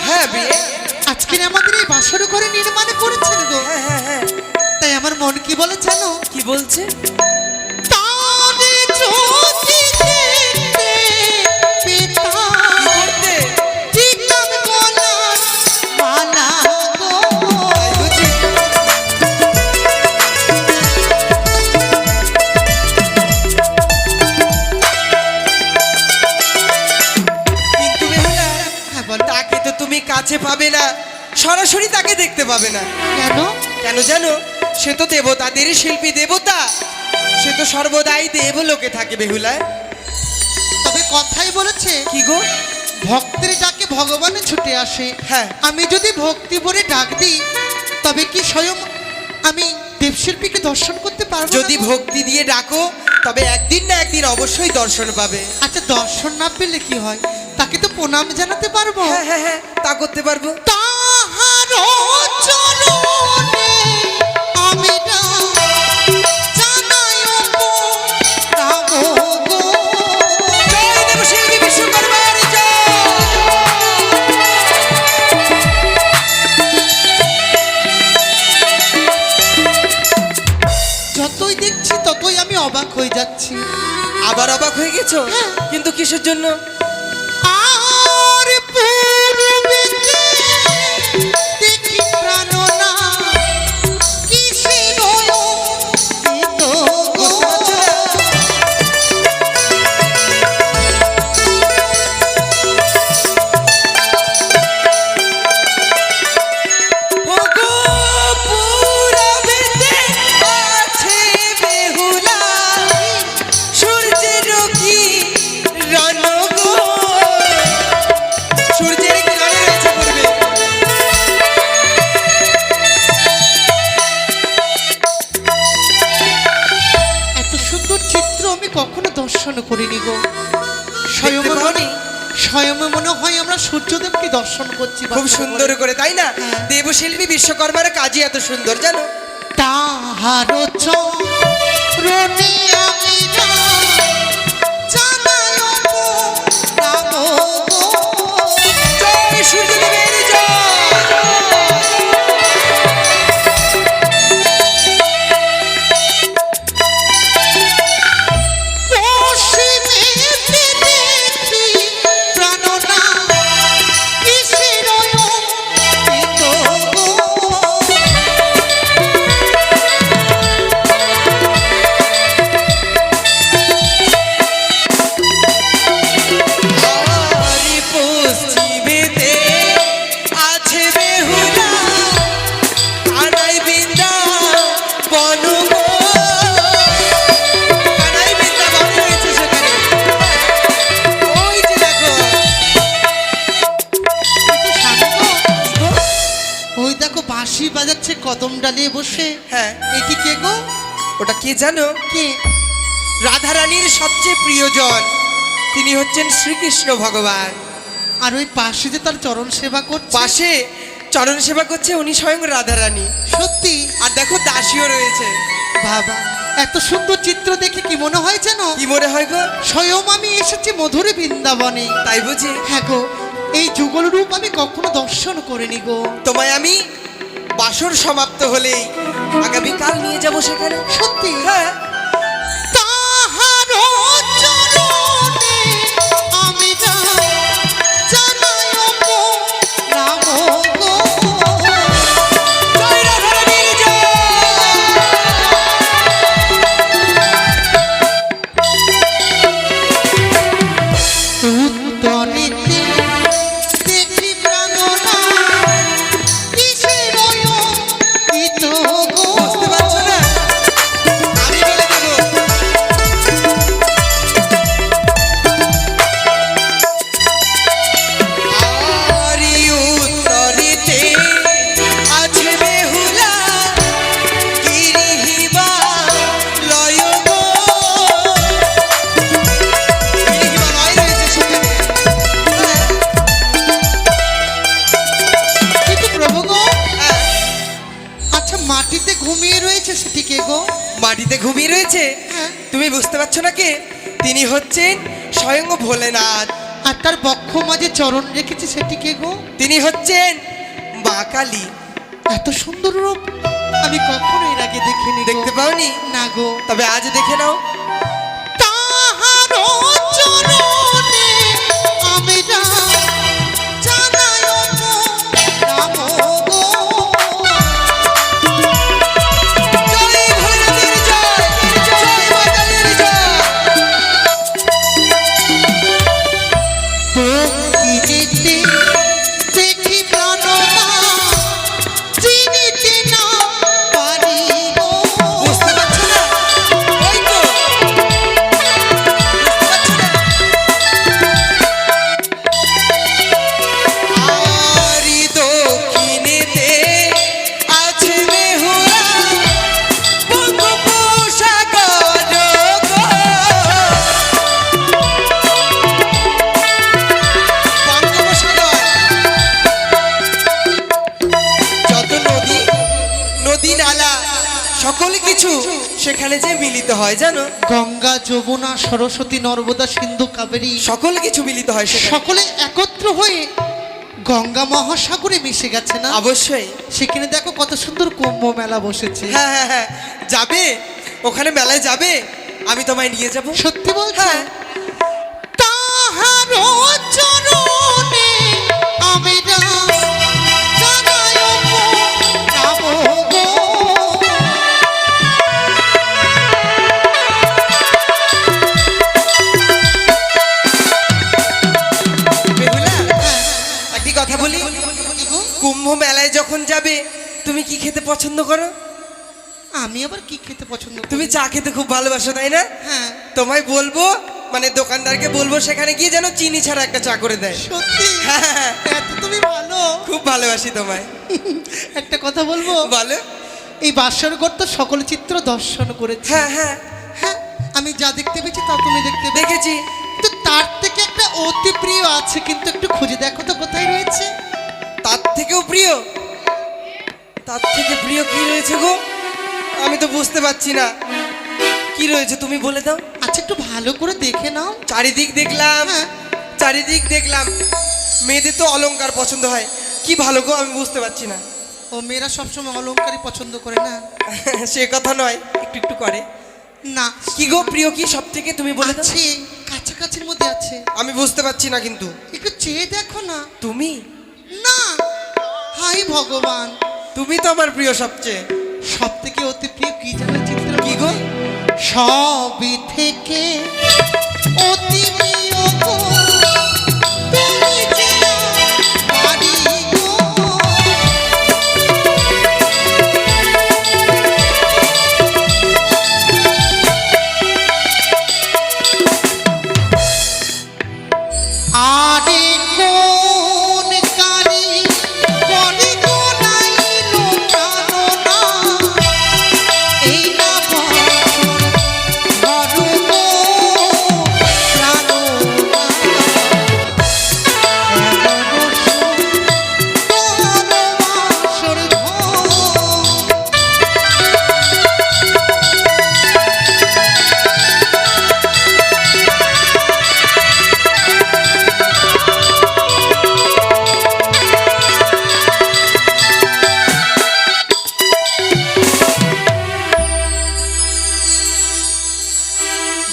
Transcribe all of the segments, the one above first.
হ্যাঁ বিয়ে আজকে আমাদের এই বাসর ঘরে নির্মাণ করেছেন গো। হ্যাঁ হ্যাঁ হ্যাঁ তাই আমার মন কি বলে জানো? কি বলছে? তারে যদি দেখতে পেতাম, করতে দিতাম গলার মালা গো। বুঝি কিন্তু বেহুলা, হ্যাঁ বলো। তাকে তো তুমি কাছে পাবে না, সরাসরি তাকে দেখতে পাবে না। কেন? কেন জানো? সে তো দেবতাদের শিল্পী দেবতা, সে তো সর্বদাই দেবলোকে থাকে বেহুলা। তবে কথাই বলেছে কি গো? ভক্তের ডাকে ভগবানে ছুটে আসে। হ্যাঁ। আমি যদি ভক্তি ভরে ডাক দিই তবে কি স্বয়ং আমি দেবশিল্পীকে দর্শন করতে পারবো না? যদি ভক্তি দিয়ে ডাকো তবে একদিন না একদিন অবশ্যই দর্শন পাবে। আচ্ছা দর্শন না পেলে কি হয়? তাকে তো প্রণাম জানাতে পারবো। হ্যাঁ হ্যাঁ হ্যাঁ, তা করতে পারবো। তাহার চরণে আমি জানাই প্রণাম গো। জয় দেবশিল্পী বিশ্বকর্মার জয়। যতই দেখছি ততই আমি অবাক হয়ে যাচ্ছি। আবার অবাক হয়ে গেছো? হ্যাঁ। কিন্তু কিসের জন্য? আর পূর্বেতে দেখি প্রাণনা কিসের অঙ্কিত গো। বুঝতে পারছো না? ওগো পুরবেতে আছে বেহুলা, সূর্যের কি রণ গো। সূর্যের কি রণ রয়েছে পূর্বে? এত সুন্দর চিত্র আমি কখনো দর্শন করিনি গো। স্বয়ং দেখতে পাওনি? স্বয়ং মনে হয় আমরা সূর্যদেবকে দর্শন করছি। খুব সুন্দর করে, তাই না? হ্যাঁ। দেবশিল্পী বিশ্বকর্মার কাজই এত সুন্দর জানো। তাহার চরণে আমি জানাই প্রণাম গো। জয় সূর্যদেবের জয়। পশ্চিমেতে দেখি প্রাণনা কিসের অঙ্কিত গো। আরে পশ্চিমেতে আছে বেহুলা, কানাই বৃন্দাবন গো। কানাই বৃন্দাবন রয়েছে সেখানে। ওই যে দেখো। কিন্তু স্বামী গো, গো? ওই দেখো বাঁশি বাজাচ্ছে কদম ডালে বসে। হ্যাঁ, এটি কে গো? ওটা কে জানো? কে? রাধারানীর সবচেয়ে প্রিয়জন, তিনি হচ্ছেন শ্রীকৃষ্ণ ভগবান। আর ওই পাশে যে তার চরণ সেবা করছে। পাশে চরণ সেবা করছে উনি স্বয়ং রাধারানী। সত্যি? আর দেখো দাসীও রয়েছে। বাবা, এত সুন্দর চিত্র দেখে কি মনে হয় জানো? কি মনে হয় গো? স্বয়ং আমি এসেছি মধুর বৃন্দাবনে। তাই বুঝি? হ্যাঁ গো, এই যুগল রূপ আমি কখনো দর্শন করিনি গো। তোমায় আমি বাসর সমাপ্ত হলেই আগামীকাল নিয়ে যাব সেখানে। সত্যি? হ্যাঁ। তাহার চরণে আমি জানাই প্রণাম গো। জয় রাধারানীর জয়। উত্তরেতে দেখি প্রাণনা কিসের অঙ্কিত গো। বুঝতে পারছো না? আমি বলে দেবো। আরি উত্তরেতে আছে বেহুলা, গিরিহিবা লয় গো। গিরিহিবা লয় রয়েছে সেখানে। হ্যাঁ, কিন্তু প্রভু গো, হ্যাঁ। আচ্ছা মাটিতে ঘুমিয়ে রয়েছে সেটি কে গো? মাটিতে ঘুমিয়ে রয়েছে? হ্যাঁ। তুমি বুঝতে পারছো না কে? তিনি হচ্ছেন স্বয়ং ভোলেনাথ, আর তার বক্ষ মাঝে চরণ রেখেছে সেটি কে গো? তিনি হচ্ছেন মা কালী। এত সুন্দর রূপ আমি কখনো এর আগে দেখিনি গো। দেখতে পাওনি? না গো। তবে আজ দেখে নাও। তাহার চরণে আমরা জানাই নাম গো। জয় ভৈরবীর জয়, জয় মা কালীর জয়। প্রকৃতিতে দেখি প্রাণনা চিনিতে না পারি গো। বুঝতে পারছো না? ওই তো। বুঝতে পারছো না? আরি দক্ষিণেতে আছে বেহুলা, বঙ্গোপসাগর গো। বঙ্গোপসাগর। যত নদী, নদী নালা, সকল কিছু সেখানে যে মিলিত হয় জানো? গঙ্গা যমুনা সরস্বতী নর্মদা সিন্ধু কাবেরী সকল কিছু মিলিত হয় সেখানে। সকলে একত্র হয়ে গঙ্গা মহাসাগরে মিশে গেছে না? অবশ্যই। সেখানে দেখো কত সুন্দর কুম্ভ মেলা বসেছে। হ্যাঁ হ্যাঁ হ্যাঁ, যাবে ওখানে মেলায় যাবে, আমি তোমায় নিয়ে যাব। সত্যি বলছো? হ্যাঁ। তাহার চরণে আমরা জানাই নাম গো। বেহুলা, একটি কথা বলি। কুম্ভ মেলায় যখন যাবে তুমি কি খেতে পছন্দ করো? আমি আবার কি খেতে পছন্দ করি? তুমি চা খেতে খুব ভালোবাসো তাই না? হ্যাঁ তোমায় বলবো, মানে দোকানদারকে বলবো সেখানে গিয়ে যেন চিনি ছাড়া একটা চা করে দেয়। সত্যি? হ্যাঁ, হ্যাঁ, এত তুমি ভালো। খুব ভালোবাসি তোমায়। একটা কথা বলবো? বলো। এই বাসরঘর তো সকল চিত্র দর্শন করেছি। হ্যাঁ হ্যাঁ, হ্যাঁ, আমি যা দেখতে পেয়েছি তা তুমি দেখতে পেয়েছো। দেখেছি। তো তার থেকে একটা অতি প্রিয় আছে, কিন্তু একটু খুঁজে দেখো তো কোথায় রয়েছে। তার থেকেও প্রিয়? তার থেকে প্রিয় কি রয়েছে গো? আমি তো বুঝতে পারছি না কি রয়েছে, তুমি বলে দাও। আচ্ছা একটু ভালো করে দেখে নাও। চারিদিক দেখলাম, হ্যাঁ। চারিদিক দেখলাম, মেয়েদের তো অলংকার পছন্দ হয়। কি ভালো গো, আমি বুঝতে পারছি না। ও মেয়েরা সবসময় অলংকারই পছন্দ করে না? সে কথা নয়, একটু একটু করে। না। কি গো প্রিয় কি সব থেকে, তুমি বলে দাও। আছে, কাছাকাছির মধ্যে আছে। আমি বুঝতে পারছি না কিন্তু। একটু চেয়ে দেখো না। তুমি? না। হাই ভগবান, তুমি তো আমার প্রিয় সবচেয়ে। সব থেকে অতি প্রিয় কি জানো চিত্র? কি গো? সবই থেকে অতি প্রিয় গো তুমি যে আমারই গো। আরে কোন কারি বলে গো নাইলো প্রাণনা, এই না বছর ধরো গো প্রাণনা। এমন তোর বাসর ঘর।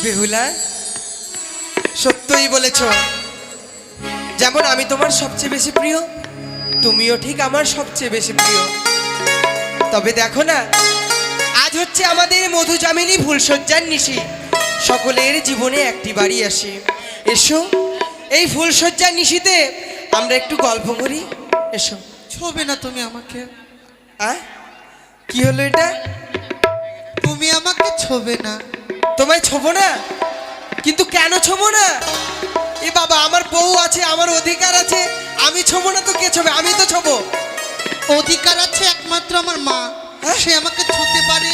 বেহুলা, সত্যই বলেছ। যেমন আমি তোমার সবচেয়ে বেশি প্রিয়, তুমিও ঠিক আমার সবচেয়ে বেশি প্রিয়। তবে দেখো না, আজ হচ্ছে আমাদের মধুজামিনী ফুলশয্যার নিশি। সকলের জীবনে একটি বাড়ি আসে। এসো, এই ফুলশয্যার নিশিতে আমরা একটু গল্প করি। এসো। ছবে না তুমি আমাকে, কি হলো এটা? তুমি আমাকে ছবে না। তোমায় ছোবো না? কিন্তু কেন ছোবো না? এ বাবা, আমার বউ আছে, আমার অধিকার আছে, আমি ছোবো না তো কে ছোবে? আমি তো ছোবো। অধিকার আছে একমাত্র আমার মা, সে আমাকে ছুতে পারে,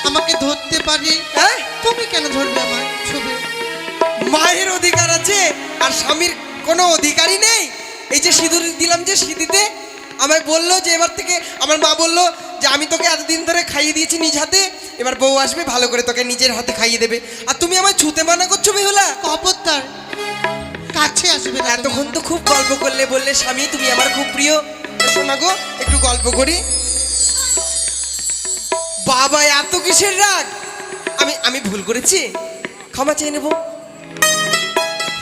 আমাকে ধরতে পারে। হ্যাঁ, তুমি কেন ধরবে আমায় ছবে? মায়ের অধিকার আছে আর স্বামীর কোনো অধিকারই নেই। এই যে সিঁদুর দিলাম, যে সিঁদিতে আমায় বললো যে এবার থেকে, আমার মা বললো যে আমি তোকে এতদিন ধরে খাইয়ে দিয়েছি নিজ হাতে, এবার বউ আসবে ভালো করে তোকে নিজের হাতে খাইয়ে দেবে, আর তুমি আমায় ছুতে মানা করছো বেহুলা? খবরদার, কাছে আসবে না তুমি। এতক্ষণ তো খুব গল্প করলে, বললে স্বামী তুমি আমার খুব প্রিয়। শোনা গো, একটু গল্প করি। বাবা এত কিসের রাগ? আমি ভুল করেছি, ক্ষমা চেয়ে নেব।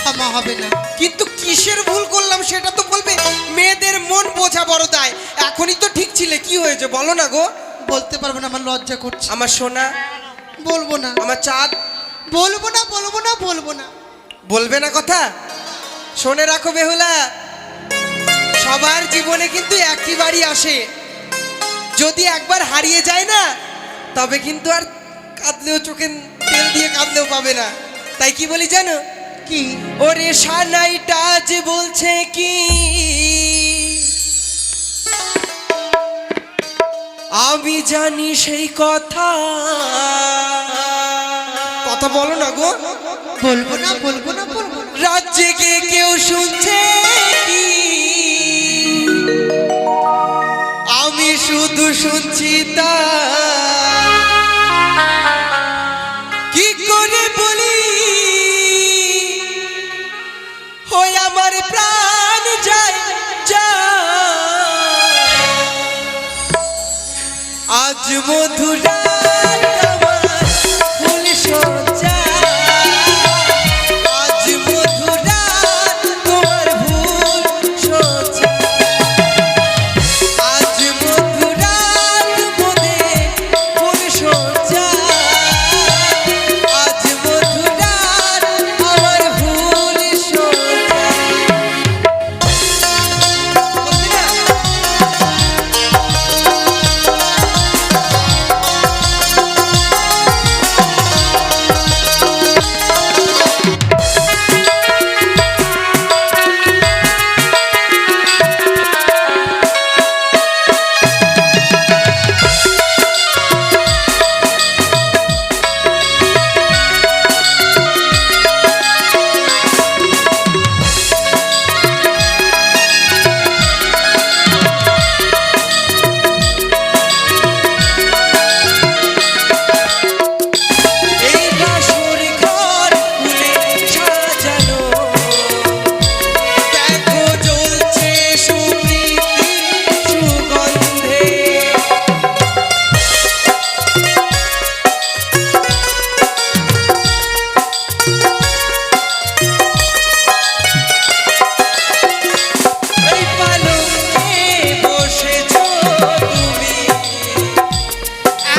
ক্ষমা হবে না। কিন্তু কিসের ভুল করলাম সেটা তো বলবে। মেয়েদের মন বোঝা বড় দায়। এখনই তো ঠিক ছিলে, কি হয়েছে বলো না গো। বলতে পারবো না, আমার লজ্জা করছে। আমার সোনা, বলবো না। আমার চাঁদ, বলবো না, বলবো না, বলবো না। বলবে না কথা? শোনে রাখো বেহুলা, সবার জীবনে কিন্তু একটি বাড়ি আসে। যদি একবার হারিয়ে যায় না, তবে কিন্তু আর কাঁদলেও চোখে তেল দিয়ে কাঁদলেও পাবে না। তাই কি বলি জানো? কি? ওরে সানাইটা যে বলছে কি, আমি জানি সেই কথা। কথা বলো না গো। বলবো না, বলবো না, বলবো না। রাত জেগে কেউ শুনছে কি, আমি শুধু শুনছি তা। কি করে বলি হই আমার প্রাণ যায় যায়। আজ মধুরা ফুল সজ্জা, আজ মধুরা তোমার ভুল সজ্জা। আজ মধুরা মোদের ফুল সজ্জা, আজ মধুরা আমার ভুল সজ্জা। বলছি না? এই বাসর ঘর ফুলে সাজানো, দেখো জ্বলছে সুপ্রীতির সুগন্ধে। এই পালঙ্কে বসেছো তুমি,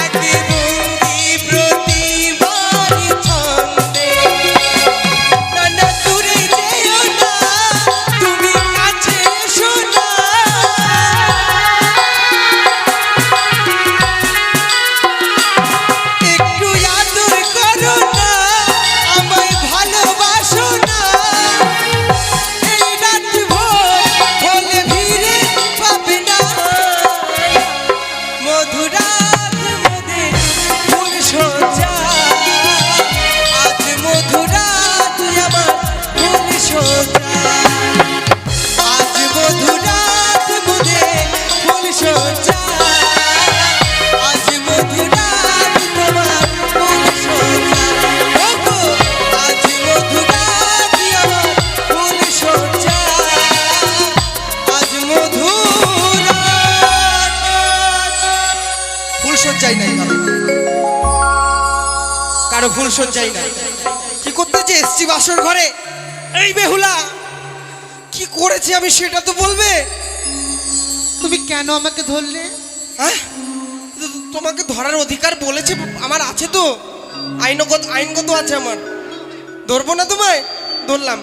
একে ভঙ্গি প্রতিবারই ছন্দে। না না দূরে যেও না, তুমি কাছে এসো না। একটু আদর করো না, আমায় ভালোবাসো না। এই রাত ভোর হলে ভিড়ে পাবে না। মধুরাত মোদের ফুল সজ্জা, আজ মধুরাত আমার ফুল সজ্জা। আজ মধুরাত মোদের ফুল সজ্জা, আজ মধুরাত তোমার ফুল সজ্জা। ওগো, আজ মধুরাত আমার ফুল সজ্জা, আজ মধুরাত। ফুল সজ্জাই নাই কারো ফুল সজ্জাই নাই। কি করতে যে এসছি বাসর ঘরে? এই বেহুলা, কি করেছি আমি সেটা তো বলবে। তুমি কেন আমাকে ধরলে? হ্যাঁ, তোমাকে ধরার অধিকার বলেছে আমার আছে তো, আইনগত আছে আমার। ধরবো না তোমায়? ধরলাম।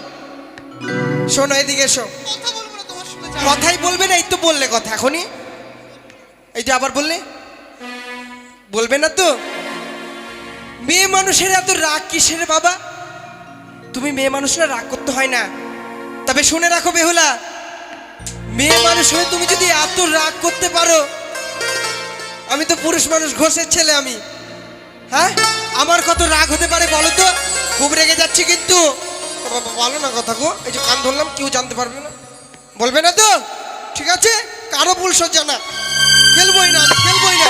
শোনো, এদিকে এসো। কথা বলবো না তোমার সঙ্গে। কথাই বলবে না, এই তো বললে কথা এখনই। এই যে আবার বললে, বলবে না তো? মেয়ে মানুষের এত রাগ কিসের বাবা? তুমি মেয়ে মানুষরা রাগ করতে হয় না। তবে শুনে রাখো বেহুলা, মেয়ে মানুষ হয়ে তুমি যদি এত রাগ করতে পারো, আমি তো পুরুষ মানুষ, ঘোষের ছেলে আমি। হ্যাঁ, আমার কত রাগ হতে পারে বলো তো? খুব রেগে যাচ্ছি কিন্তু। বলো না কথা গো, এই যে কান ধরলাম, কেউ জানতে পারবে না। বলবে না তো? ঠিক আছে, কারো ভুল সজ্জা না। খেলবই না, আমি খেলবই না,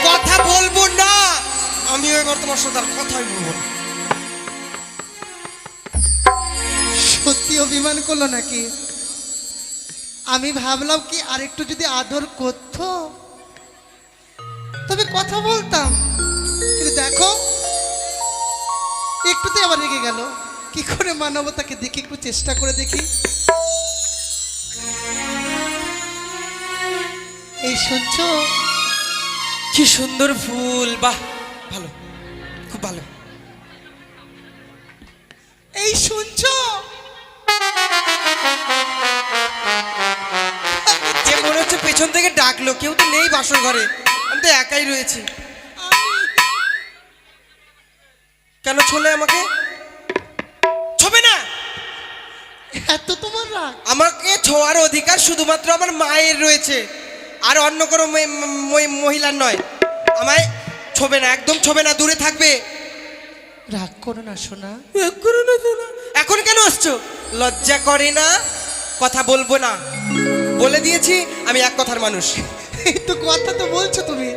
কথা বলবো না। আমি এবার তোমার সাথে আর কথাই বলবো না। সত্যি অভিমান করলো নাকি? আমি ভাবলাম কি আরেকটু যদি আদর করতো তবে কথা বলতাম, কিন্তু দেখো একটুতে আবার রেগে গেল। কি করে মানাবো তাকে দেখি, একটু চেষ্টা করে দেখি। এই শুনছো? কি সুন্দর ফুল, বাহ, ভালো, খুব ভালো। এই শুনছো? যে মনে হচ্ছে পেছন থেকে ডাকলো, কেউ তো নেই বাসর ঘরে, আমি তো একাই রয়েছি। কেন ছোলে আমাকে? ছবে না, এত তোমার রাগ? আমাকে ছোঁয়ার অধিকার শুধুমাত্র আমার মায়ের রয়েছে, আর অন্য কোনো মহিলার নয়। আমায় ছবে না, একদম ছবে না, দূরে থাকবে। রাগ করো না সোনা। এখন কেন আসছো? লজ্জা করে না? কথা বলবো না, বলে দিয়েছি আমি এক কথার মানুষ। এই তো কথা তো বলছো তুমি।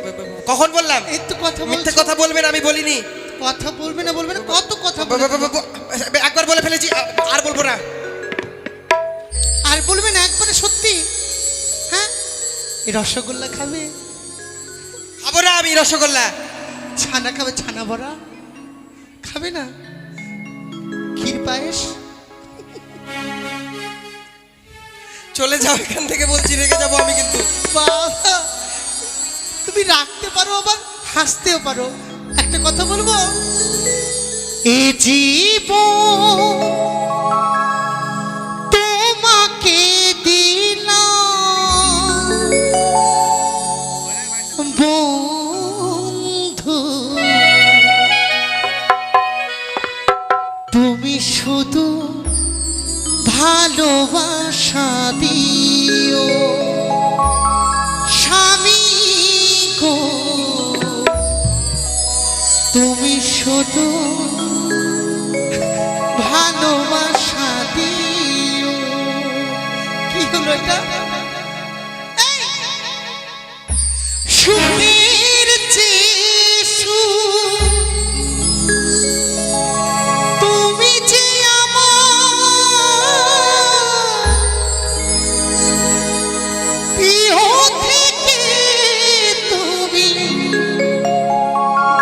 কখন বললাম? এই তো কথা মিথ্যে বলছো। কথা বলবেন, আমি বলিনি। কথা বলবে না, বলবে না, কত কথা বলবে। একবার বলে ফেলেছি, আর বলবো না। আর বলবে না একবারে সত্যি? হ্যাঁ, এই রসগোল্লা খাবে? খাবো না আমি রসগোল্লা। ছানা খাবে? ছানা বড়া খাবে না? ক্ষীর পায়েস? চলে যাও এখান থেকে বলছি, রেখে যাবো আমি কিন্তু। বাবা, তুমি রাখতে পারো আবার হাসতেও পারো। একটা কথা বলবো, এ জীবন তোমাকে দিলাম বন্ধু, তুমি শুধু ভালোবাসা দিও স্বামী গো, তুমি শুধু ভালোবাসা দিও। কি হলো এটা? সুখের চেয়ে সুখ তুমি যে আমার প্রিয় থেকে তুমি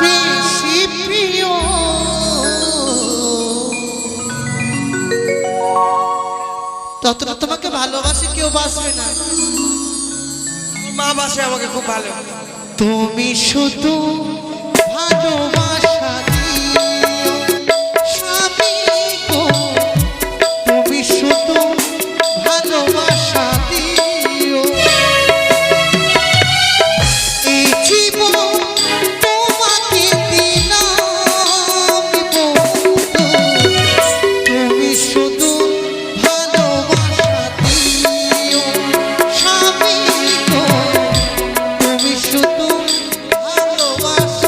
বেশি প্রিয়। ততটা তোমাকে ভালোবাসি কেউ বাসবে না। মা বাসে আমাকে খুব ভালো। তুমি শুধু ভালোবাসা দিও স্বামী গো, তুমি শুধু ভালোবাসা দিও। এই জীবন তোমাকে দিলাম বন্ধু, তুমি শুধু ভালোবাসা দিও স্বামী গো, তুমি শুধু ভালোবাসা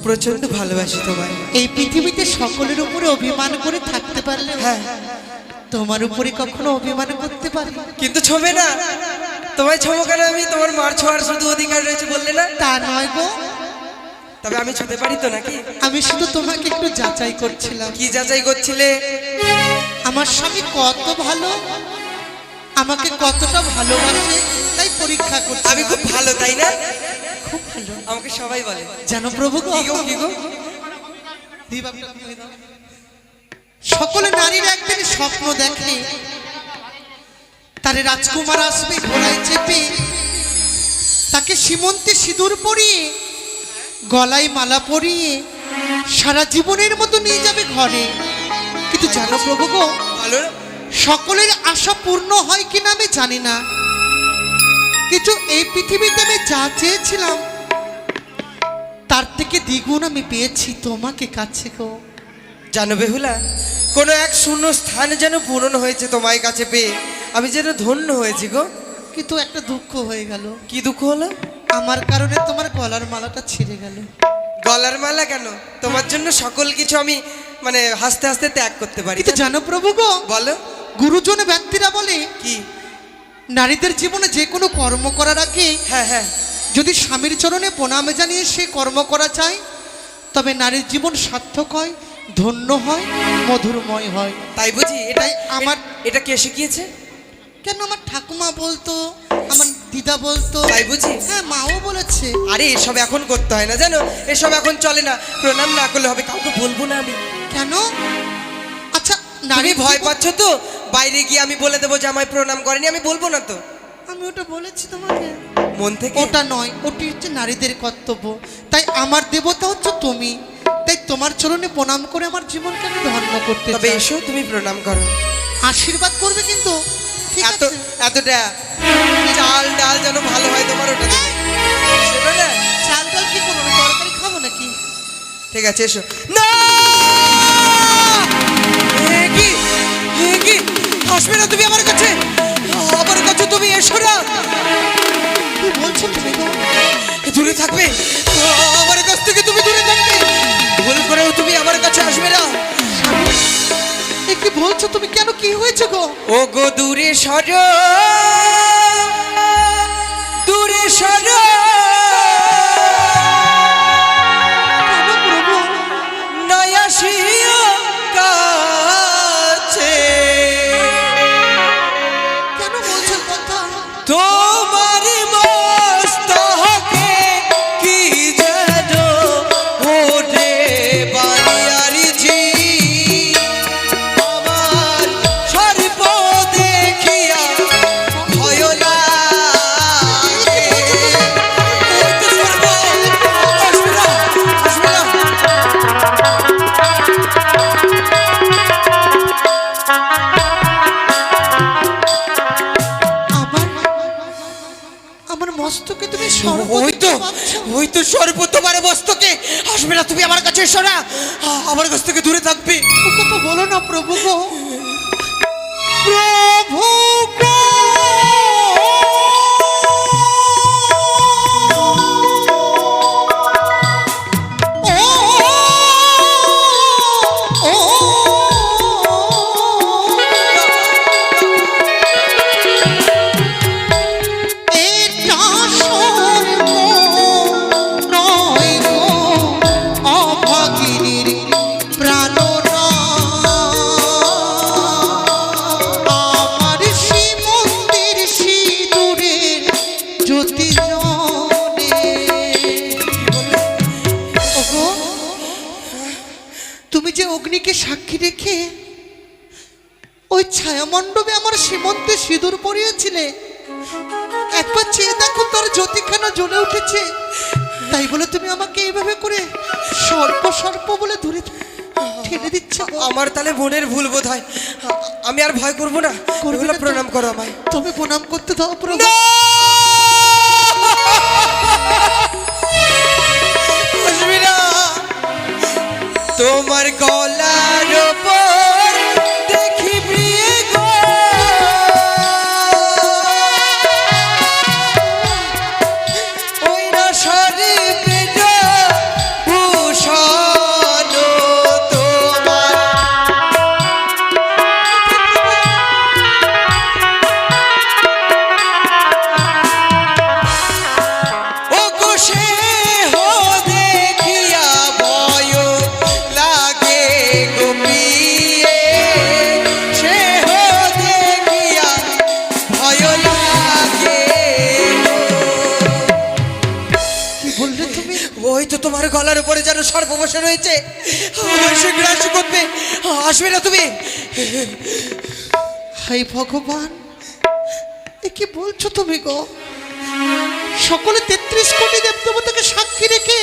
প্রচন্ড ভালোবাসি তোমায়। এই পৃথিবীতে সকলের উপরে অভিমান করে থাকতে পারলে হ্যাঁ, তোমার উপরে কখনো অভিমান করতে পারি? কিন্তু ছবে না, তোমায় ছবো কেন আমি? তোমার মার ছোঁয়ার শুধু অধিকার রয়েছে বললে না? তা নয় গো, তবে আমি ছুতে পারি তো নাকি? আমি শুধু তোমাকে একটু যাচাই করছিলাম। কি যাচাই করছিলে? আমার স্বামী কত ভালো, আমাকে কতটা ভালোবাসে, তাই পরীক্ষা করছি। আমি খুব ভালো, তাই না? খুব ভালো আমাকে সবাই বলে। জানো প্রভু গো, কি গো, কি গো? সকলে নারীর একদিন স্বপ্ন দেখে তারে রাজকুমার আসবে ঘোড়ায় চেপে, তাকে সীমন্তে সিঁদুর পরিয়ে গলায় মালা পরিয়ে সারা জীবনের মতো নিয়ে যাবে ঘরে। কিন্তু জানো প্রভু গো, ভালো না? সকলের আশা পূর্ণ হয় কিনা আমি জানি না, কিন্তু এই পৃথিবীতে আমি যা চেয়েছিলাম তার থেকে দ্বিগুণ আমি পেয়েছি তোমাকে কাছে গো। জানো বেহুলা, কোনো এক শূন্য স্থান যেন পূরণ হয়েছে তোমায় কাছে পেয়ে, আমি যেন ধন্য হয়েছি গো। কিন্তু একটা দুঃখ হয়ে গেল। কি দুঃখ হলো? আমার কারণে তোমার গলার মালাটা ছিঁড়ে গেল। গলার মালা কেন? তোমার জন্য সকল কিছু আমি মানে হাসতে হাসতে ত্যাগ করতে পারি। কিন্তু জানো প্রভু গো, বলো। গুরুজন ব্যক্তিরা বলে কি? নারীদের জীবনে যে কোনো কর্ম করার আগে হ্যাঁ হ্যাঁ, যদি স্বামীর চরণে প্রণাম জানিয়ে সে কর্ম করা চায়, তবে নারীর জীবন সার্থক হয়, ধন্য হয়, মধুরময় হয়। তাই বুঝি? এটাই আমার এটা কে শিখিয়েছে? কেন আমার ঠাকুমা বলতো, আমার দিদা বলতো। তাই বুঝি? হ্যাঁ, মাও বলেছে। আরে এসব এখন করতে হয় না, জানো? এসব এখন চলে না। প্রণাম না করলে হবে? কাউকে বলবো না আমি। কেন? আচ্ছা, তুমি নারী ভয় পাচ্ছ তো? বাইরে গিয়ে আমি বলে দেবো যে আমায় প্রণাম করেনি, আমি বলবো না তো। আমি ওটা বলেছি তোমাকে মন থেকে? ওটা নয়, ওটি হচ্ছে নারীদের কর্তব্য। তাই আমার দেবতা হচ্ছে তুমি, তাই তোমার চরণে প্রণাম করে আমার জীবনকে আমি ধন্য করতে তবে চাই। এসো, তুমি প্রণাম করো। আশীর্বাদ করবে কিন্তু, ঠিক এত আছে? এতটা চাল ডাল যেন ভালো হয় তোমার, ওটা দেবে। সেটা না? চাল ডাল কি করবো, আমি তরকারি খাবো নাকি? ঠিক আছে, এসো না। কি কি আসবে না তুমি আমার কাছে? আমার কাছে তুমি এসো না। কি বলছো তুমি গো? দূরে থাকবে, আমার কাছ থেকে তুমি দূরে থাকবে। ভুল করেও তুমি আমার কাছে আসবে না। এ কি বলছো তুমি? কেন, কি হয়েছে গো? ও গো দূরে সর, দূরে সর। কেন প্রভু? নয়া শিও কাছে কেন বলছো কথা? তোমার মস্তকে কি যেন ওঠে বানিয়ারি ঝি, আমার সর্ব দেখিয়া ভয় লাগে। ওই তো সর্ব, আসবে না, আসবে না। আমার আমার মস্তকে তুমি ওই তো, ভাবছো? ওই তো সর্ব তোমার মস্তকে আসবে না। তুমি আমার কাছে এসো না, আমার কাছ থেকে দূরে থাকবে। ও কথা বলো না প্রভু গো। প্রভু গো, ও, এটা স্বর্গ নয় গো, অভাগিনীর প্রাণনা। আমার শ্রীমন্দির সিঁদুরের জ্যোতি জলে। ওগো, তুমি যে অগ্নিকে সাক্ষী রেখে ওই ছায়ামণ্ডপে আমার সীমন্তে সিঁদুর পরিয়েছিলে, একবার চেয়ে দেখো তার জ্যোতিখানা জ্বলে উঠেছে। তাই বলে তুমি আমাকে এইভাবে করে সর্প সর্প বলে ধরে ঠেলে দিচ্ছ গো। আমার তাহলে মনের ভুল বোধ হয়। আমি আর ভয় করবো না। করবে না তো? প্রণাম করো আমায়। তুমি প্রণাম করতে দাও প্রভু। না! আসবি না। তোমার গলার উপর দেখি প্রিয়ে গো, ওই রসরে পেট কালো সর্প বসে রয়েছে, আমার সে গ্রাস করবে। আসবে না তুমি? হাই ভগবান, এ কি বলছো তুমি গো? সকলে 33 কোটি দেবদেবতাকে সাক্ষী রেখে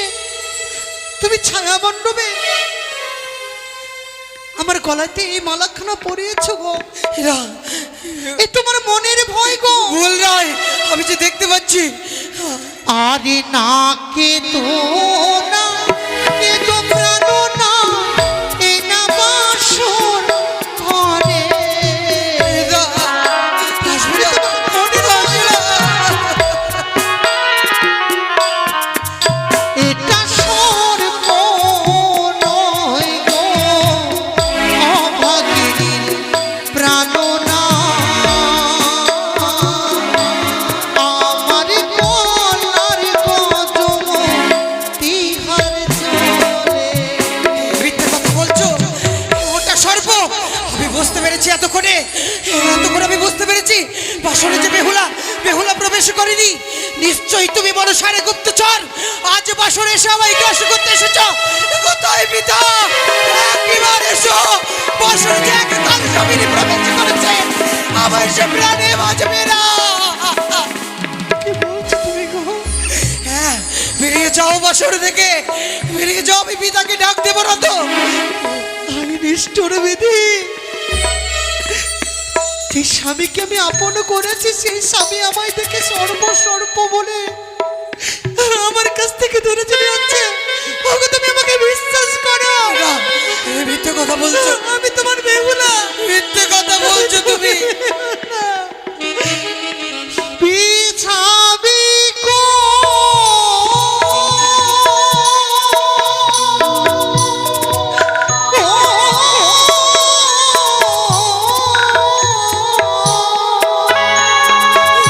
তুমি ছায়া মণ্ডপে আমার গলাতে এই মালাখানা পরিয়েছো গো। এরা এ তোমার মনের ভয় গো। ভুল নয়, আমি যে দেখতে পাচ্ছি। আরে না কে তো না, কে তো প্রাণ না, এ না বাসর ঘরে। এরা আসবে না, এরা আসবে না। এটা সর্প নয় গো, অভাগিনীর প্রাণ না। আমার গলার গজম তিহার চলে। মিথ্যে কথা বলছো, ওটা সর্প। আমি বুঝতে পেরেছি এতক্ষণে আমি বুঝতে পেরেছি বাসনে যে বেহুলা প্রবেশ করেনি। নিশ্চয়ই তুমি মনসারে গুপ্তচর, আজ বাসনে এসে আমায় গ্রাস করতে এসেছ। কোথায় পিতা, একবার এসো। বাসনে যে এক কাল জমিনে প্রবেশ করেছে, আমার সে প্রাণে বাঁচবে না। কি বলছো তুমি গো? হ্যাঁ, বেরিয়ে যাও বাসর থেকে, বেরিয়ে যাও। আমি পিতাকে ডাক দেবো না তো। আমি নিষ্ঠুর বিধি, যে স্বামীকে আমি আপন করেছি সেই স্বামী আমায় দেখে সর্ব বলে আমার কাছ থেকে দূরে চলে যাচ্ছে। ওগো তুমি আমাকে বিশ্বাস করো। না, তুমি মিথ্যে কথা বলছো। আমি তোমার বেহুলা। মিথ্যে কথা বলছো তুমি। বিছাবি কো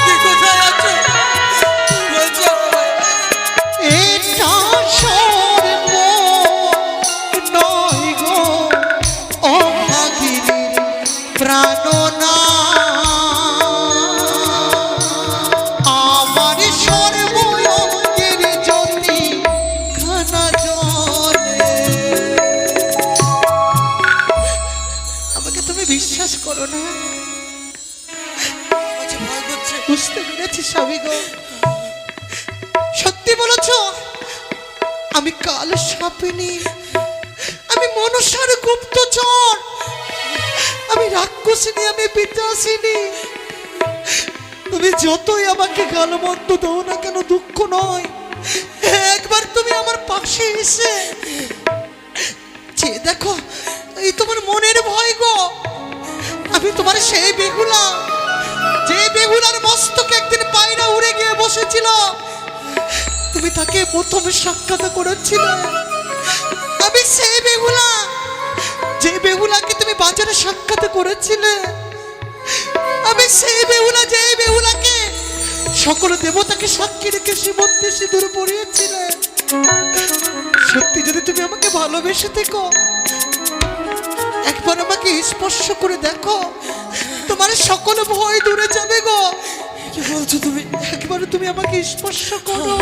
তুমি কোথায় আছো বলছো? এটা সর্ব নয় গো, অভাগিনীর প্রাণ না। আমার সর্বঙ্গের জ্যোতি খানা জলে। আমাকে তুমি বিশ্বাস করো না? আচ্ছা, ভয় করছে। বুঝতে পেরেছি স্বামী গো, সত্যি বলেছ। আমি কাল সাপিনী, আমি মনসার গুপ্তচর, আমি রাক্ষসিনী, আমি পিতাসিনী। তুমি যতই আমাকে গালমন্দ দাও না কেন, দুঃখ নয়। একবার তুমি আমার পাশে এসে চেয়ে দেখো, এই তোমার মনের ভয় গো। আমি তোমার সেই বেহুলা, যে বেহুলার মস্তকে একদিন পায়রা উড়ে গিয়ে বসেছিল। তুমি তাকে প্রথমে সাক্ষাৎ করেছিলে। আমি সেই বেহুলা, যে বেহুলাকে তুমি বাজারে সাক্ষাৎ করেছিলে। আমি সেই বেহুলা, যে বেহুলাকে সকল দেবতাকে সাক্ষী রেখে সীমন্তে সিঁদুর পরিয়েছিলে। সত্যি যদি তুমি আমাকে ভালোবেসে থেকো, একবার আমাকে স্পর্শ করে দেখো, তোমার সকল ভয় দূরে যাবে গো। কি বলছো তুমি? একবার তুমি আমাকে স্পর্শ করো।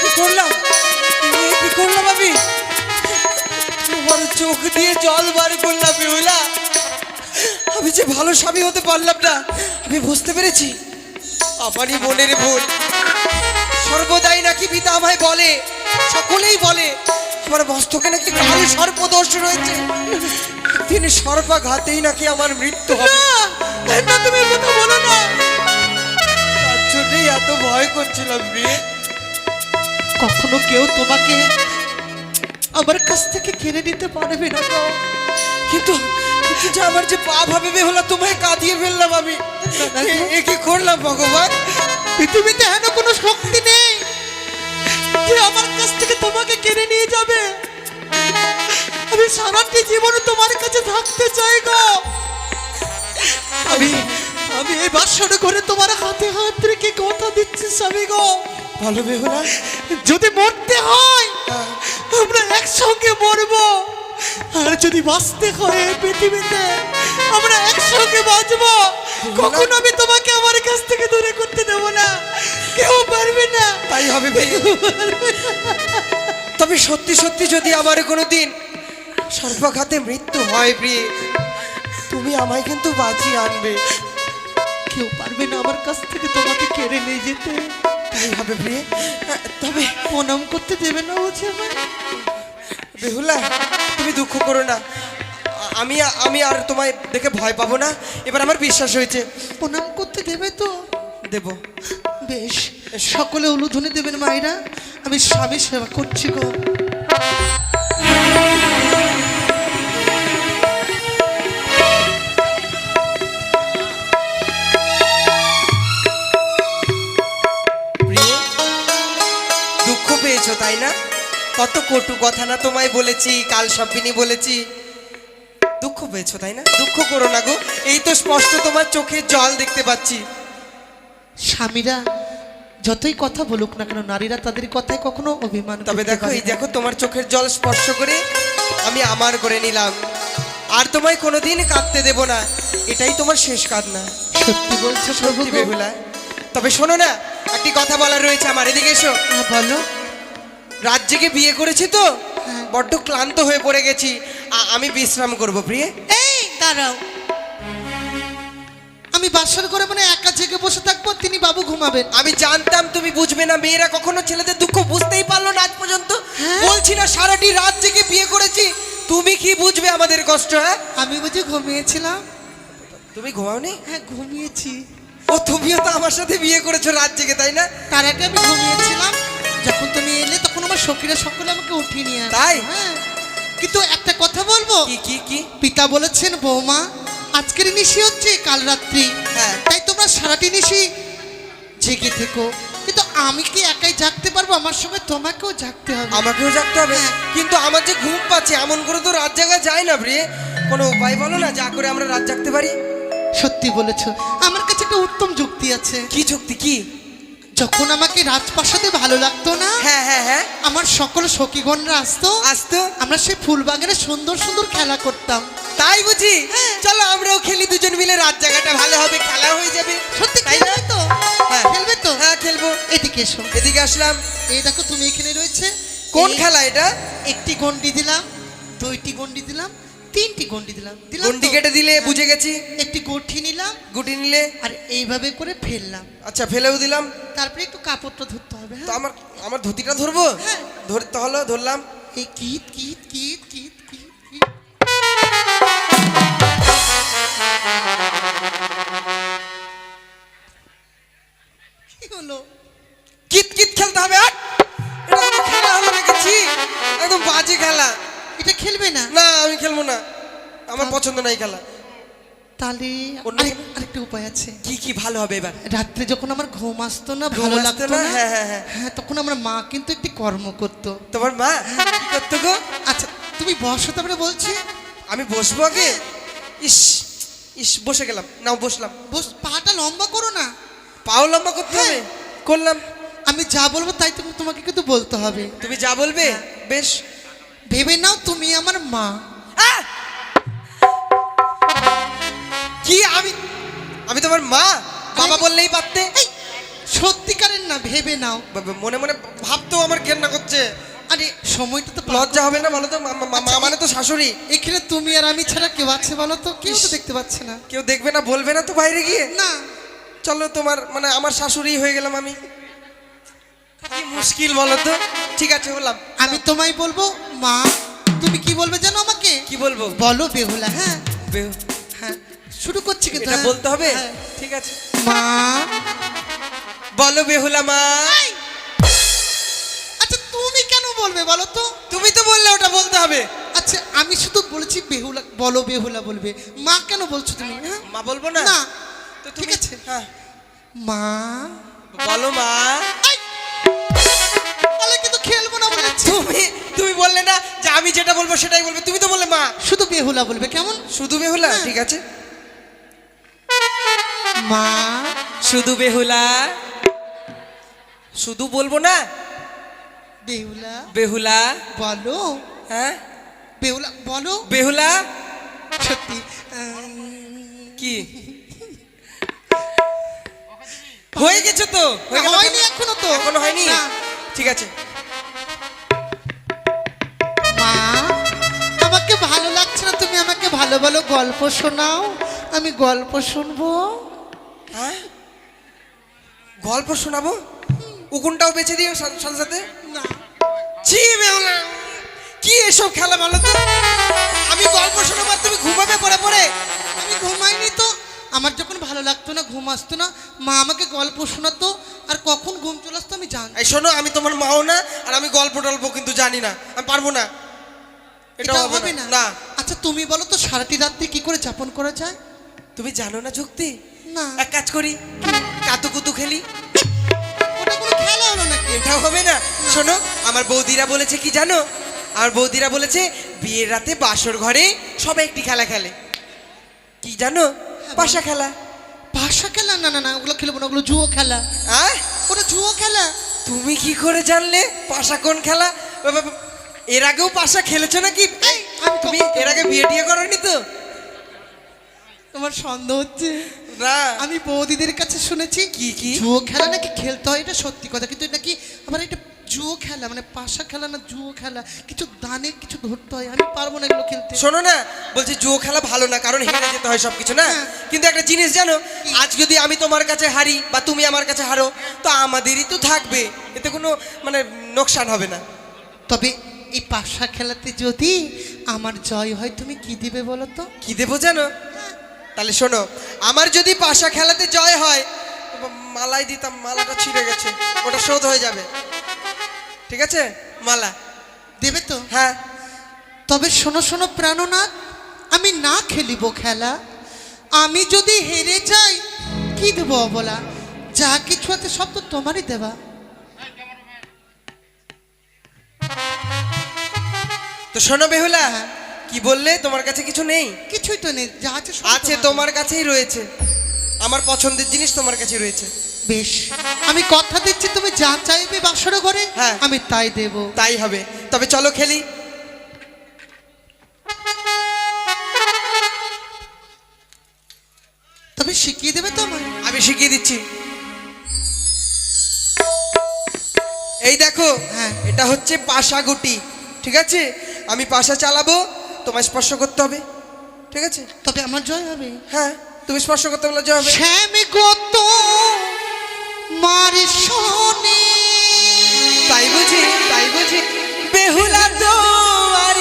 কি করলাম, কি করলাম আমি? তোমার চোখ দিয়ে জল বার করলাম বেহুলা। আমি যে ভালো স্বামী হতে পারলাম না, আমি বুঝতে পেরেছি আমারই মনের ভুল। সর্বদাই নাকি পিতা আমায় বলে, সকলেই বলে আমার মস্তকে নাকি কালো সর্প দোষ রয়েছে। একদিন সর্পাঘাতেই নাকি আমার মৃত্যু হবে। না, তুমি এ কথা বলো না। তার জন্যই এত ভয় করছিলাম বিয়ে। কখনো কেউ তোমাকে আমার কাছ থেকে কেড়ে নিতে পারবে না গো। কিন্তু কিন্তু যে আমার যে পাপ হবে বেহুলা, তোমায় কাঁদিয়ে ফেললাম আমি। এ কি করলাম ভগবান? পৃথিবীতে হেন কোনো শক্তি নেই যে আমার কাছ থেকে তোমাকে কেড়ে নিয়ে যাবে। আমি সারাটি জীবন তোমার কাছে থাকতে চাই গো। আমি আমি এই বাসর ঘরে তোমার হাতে হাত রেখে কথা দিচ্ছি স্বামী গো। ভালো বেহুলা, যদি মরতে হয় আমরা একসঙ্গে মরবো। আর যদি বাঁচতে হয় এই পৃথিবীতে আমরা একসঙ্গে বাঁচবো। কখনো আমি তোমাকে আমার কাছ থেকে দূরে করতে দেবো না, কেউ পারবে না। তাই হবে প্রিয়। তবে সত্যি সত্যি যদি আমার কোনোদিন সর্বঘাতে মৃত্যু হয় প্রিয়ে, তুমি আমায় কিন্তু বাঁচিয়ে আনবে। কেউ পারবে না আমার কাছ থেকে তোমাকে কেড়ে নিয়ে যেতে। তাই হবে প্রিয়ে। তবে প্রণাম করতে দেবে না বুঝে আমায়? বেহুলা, তুমি দুঃখ করো না, আমি আমি আর তোমায় দেখে ভয় পাবো না। এবার আমার বিশ্বাস হয়েছে। প্রণাম করতে দেবে তো? দেব। বেশ, সকলে উলুধ্বনি দেবেন মায়েরা, আমি স্বামী সেবা করছি গো। প্রিয়, দুঃখ পেয়েছো তাই না? কত কটু কথা না তোমায় বলেছি, কাল সপিনি বলেছি। দুঃখ পেয়েছো তাই না? দুঃখ করো না গো, এই তো স্পষ্ট তোমার চোখে জল দেখতে পাচ্ছি। স্বামীরা যতই কথা বলুক না কেন, নারীরা তাদের কথায় কখনো অভিমান তবে করতে দেখো, পারে এই না। দেখো তোমার চোখের জল স্পর্শ করে আমি আমার করে নিলাম। আর তোমায় কোনোদিন কাঁদতে দেব না, এটাই তোমার শেষ কাঁদনা। সত্যি বলছো প্রভু সত্যি গো? বেহুলা। তবে শোনো না, একটি কথা বলার রয়েছে আমার, এদিকে এসো। হ্যাঁ, বলো। রাত জেগে বিয়ে করেছি তো, হ্যাঁ। বড্ড ক্লান্ত হয়ে পড়ে গেছি, আমি বিশ্রাম করব প্রিয়ে। এই দাঁড়াও, আমি বাসর করে মানে একা জেগে বসে থাকবো, তিনি বাবু ঘুমাবেন। আমি জানতাম তুমি বুঝবে না, মেয়েরা কখনো ছেলেদের দুঃখ বুঝতেই পারলো না আজ পর্যন্ত। হ্যাঁ? বলছি না সারাটি রাত জেগে বিয়ে করেছি, তুমি কি বুঝবে আমাদের কষ্ট? হ্যাঁ, আমি বুঝি ঘুমিয়েছিলাম? তুমি ঘুমাওনি? হ্যাঁ, ঘুমিয়েছি। ও, তুমিও তো আমার সাথে বিয়ে করেছো রাত জেগে, তাই না? তার আগে আমি ঘুমিয়েছিলাম, যখন তুমি এলে তখন আমার সখীরা সকলে আমাকে উঠিয়ে নিয়ে আসে। তাই? হ্যাঁ, কিন্তু একটা কথা বলবো, কি কি কি? পিতা বলেছেন বৌমা আজকের নিশি হচ্ছে কাল রাত্রি, হ্যাঁ। তাই তোমরা সারাটি নিশি জেগে থেকো। কিন্তু আমি কি একাই জাগতে পারবো? আমার সঙ্গে তোমাকেও জাগতে হবে। আমাকেও জাগতে হবে? হ্যাঁ। কিন্তু আমার যে ঘুম পাচ্ছে, এমন করে তো রাত জাগা যায় না প্রিয়ে। কোনো উপায় বলো না, যা করে আমরা রাত জাগতে পারি। সত্যি বলেছো, আমার কাছে একটা উত্তম যুক্তি আছে। কি যুক্তি? কি? যখন আমাকে রাজপ্রাসাদে ভালো লাগতো না, হ্যাঁ হ্যাঁ হ্যাঁ, আমার সকল সখীগণরা আসতো, আসতো। আমরা সেই ফুলবাগানে সুন্দর সুন্দর খেলা করতাম। তাই বুঝি? হ্যাঁ। চলো আমরাও খেলি দুজন মিলে, রাত জায়গাটা ভালো হবে, খেলা হয়ে যাবে। সত্যি তাই না? খেলবে তো? হ্যাঁ। খেলবে তো? হ্যাঁ, খেলবো। এদিকে এসো। এদিকে আসলাম। এই দেখো তুমি এখানে রয়েছে। কোন এই খেলা এটা? একটি গন্ডি দিলাম, দুইটি গন্ডি দিলাম, তিনটি গন্ডি দিলাম। দিলাম গন্ডি তো? কেটে দিলে, হ্যাঁ। বুঝে গেছি। একটি গঠি নিলাম গুটি নিলে, আর এইভাবে করে ফেললাম। আচ্ছা ফেলেও দিলাম। তারপরে একটু কাপড়টা ধরতে হবে। তো হ্যাঁ, আমার আমার ধুতিটা ধরবো? হ্যাঁ। ধরতে হলো, ধরলাম। এই কিত কিত কিত কিত কিত কিত। কি হলো? কিত কিত খেলতে হবে। আট! এটা কোনো খেলা হলো নাকি? একদম বাজে খেলা। এটা খেলবে না? না, আমি খেলবো না, আমার পছন্দ নাই খেলা। তাহলে অন্য আরেকটা উপায় আছে। কি কি ভালো হবে এবার? রাত্রে যখন আমার ঘুম আসতো না, ঘুম ভালো আসতো লাগতো না? না, হ্যাঁ, হ্যাঁ, হ্যাঁ। হ্যাঁ, তখন আমার মা কিন্তু একটি কর্ম করতো। তোমার মা কি করতো গো? আচ্ছা তুমি বসো, তারপরে বলছি। আমি বসবো আগে? ইস ইস, বসে গেলাম। নাও, বসলাম। বস, পাটা লম্বা করো না। পাও লম্বা করতে হবে? করলাম। আমি যা বলবো তাই তোমাকে কিন্তু বলতে হবে। তুমি যা বলবে। বেশ। ভেবে নাও তুমি আমার মা। আহ! কি? আমি আমি তোমার মা? বাবা বললেই পারতে। এই, সত্যিকারের না, ভেবে নাও। মনে মনে ভাবতেও আমার ঘেন্না করছে। আরে সময়টা তো পার লজ্জা হবে না বলো তো? মা আচ্ছা, মানে তো শাশুড়ি। এখানে তুমি আর আমি ছাড়া কেউ আছে বলো তো? কেউ তো দেখতে পাচ্ছে না। কেউ দেখবে না, বলবে না তো বাইরে গিয়ে? না। চলো, তোমার মানে আমার শাশুড়ি হয়ে গেলাম আমি। কি মুশকিল বলো তো? ঠিক আছে, হলাম। আমি তোমায় বলবো মা, তুমি কি বলবে জানো আমাকে? কি বলবো? বলো বেহুলা। হ্যাঁ বেহু- হ্যাঁ, শুরু করছি কিন্তু। এটা হ্যাঁ। বলতে হবে? হ্যাঁ। ঠিক আছে। মা। বলো বেহুলা মা। এই! আচ্ছা তুমি কেন বলবে বলো তো? তুমি তো বললে ওটা বলতে হবে। আচ্ছা আমি শুধু বলেছি বেহুলা, বলো বেহুলা বলবে, মা কেন বলছো তুমি? হ্যাঁ? মা বলবো না? না। তো ঠিক তুমি- আছে। হ্যাঁ, মা। বলো মা। এই! তাহলে কিন্তু খেলবো না বলেছি। তুমি তুমি বললে না যে আমি যেটা বলবো সেটাই বলবে? তুমি তো বললে মা। শুধু বেহুলা বলবে, কেমন? শুধু বেহুলা? হ্যাঁ। ঠিক আছে। মা। শুধু বেহুলা। শুধু বলবো না, বেহুলা বেহুলা। বলো। হ্যাঁ, বেহুলা বলো। বেহুলা সত্যি কি হয়ে গেছে তো? হয়ে গেল? হয়নি এখনো তো। এখনো হয়নি? না। ঠিক আছে। মা, আমাকে ভালো লাগছে না, তুমি আমাকে ভালো ভালো গল্প শোনাও, আমি গল্প শুনবো। হ্যাঁ, গল্প শোনাবো? উকুনটাও বেঁচে দিও সাথে সাথে। না, ছি বেহুলা, কি এসব খেলা বলো তো? আমি গল্প শোনাবো আর তুমি ঘুমাবে পড়ে পড়ে? আমি ঘুমাইনি তো। আমার যখন ভালো লাগতো না, ঘুম আসতো না, মা আমাকে গল্প শোনাতো, আর কখন ঘুম চলে আসতো আমি জানি। এই শোনো, আমি তোমার মাও না, আর আমি গল্প টল্প কিন্তু জানি না, আমি পারবো না। এটা হবে না। না। আচ্ছা তুমি বলো তো, সারাটি রাত্রি কি করে যাপন করা যায়? তুমি জানো না যুক্তি? না। এক কাজ করি, কাতুকুতু খেলি। ওটা কোনো খেলা হলো নাকি? এটাও হবে না। শোনো, আমার বৌদিরা বলেছে কি জানো? আমার বৌদিরা বলেছে বিয়ের রাতে বাসর ঘরে সবাই একটি খেলা খেলে। কি জানো? পাশা খেলা। পাশা খেলা? না না না, ওগুলো খেলবো না, ওগুলো জুয়ো খেলা। আহ, ওটা জুয়ো খেলা। তুমি কি করে জানলে পাশা কোন খেলা? এর আগেও পাশা খেলেছো নাকি? তুমি এর আগে বিয়ে টিয়ে করোনি তো? তোমার সন্দেহ হচ্ছে? না। আমি বৌদিদের কাছে শুনেছি কি কি জুয়ো খেলা নাকি খেলতে হয়, এটা সত্যি কথা, কিন্তু নাকি আবার এটা জুয়ো খেলা, মানে পাশা খেলা না, জুয়ো খেলা, কিছু দানে কিছু ধরতে হয়, আমি পারবো না এগুলো খেলতে। শোনো না, বলছি জুয়ো খেলা ভালো না, কারণ হেরে যেতে হয় সবকিছু না। হ্যাঁ। কিন্তু একটা জিনিস জানো, আজ যদি আমি তোমার কাছে হারি বা তুমি আমার কাছে হারো, তো আমাদেরই তো থাকবে, এতে কোনো মানে নোকসান হবে না। তবে এই পাশা খেলাতে যদি আমার জয় হয়, তুমি কি দিবে বলো তো? কি দেবো জানো? তাহলে শোনো, আমার যদি পাশা খেলাতে জয় হয়, মালাই দিতাম, মালাটা ছিঁড়ে গেছে, ওটা শোধ হয়ে যাবে। ঠিক আছে, মালা দেবে তো? হ্যাঁ। তবে শোনো শোনো প্রাণনাথ, আমি না খেলিব খেলা, আমি যদি হেরে যাই কি দেবো বলা? যা কিছু আছে সব তো তোমারই দেবা। তো শোনো বেহুলা, কি বললে তোমার কাছে কিছু নেই? কিছুই তো নেই, যা আছে সব আছে, তোমার। তোমার কাছেই রয়েছে। আমার পছন্দের জিনিস তোমার কাছে রয়েছে। বেশ, আমি কথা দিচ্ছি, তুমি যা চাইবে বাসর ঘরে হ্যাঁ। আমি তাই দেব। তাই হবে। তবে চলো খেলি। তবে শিখিয়ে দেবে তো আমায়? আমি শিখিয়ে দিচ্ছি। এই দেখো, হ্যাঁ। এটা হচ্ছে পাশা গুটি। ঠিক আছে, আমি পাশা চালাবো, তোমায় স্পর্শ করতে হবে। ঠিক আছে? তবে আমার জয় হবে? হ্যাঁ, তুমি স্পর্শ করতে বলে জয় হবে। শ্যামে কত মার শোনে। তাই বুঝি? তাই বুঝি? বেহুলা তোমার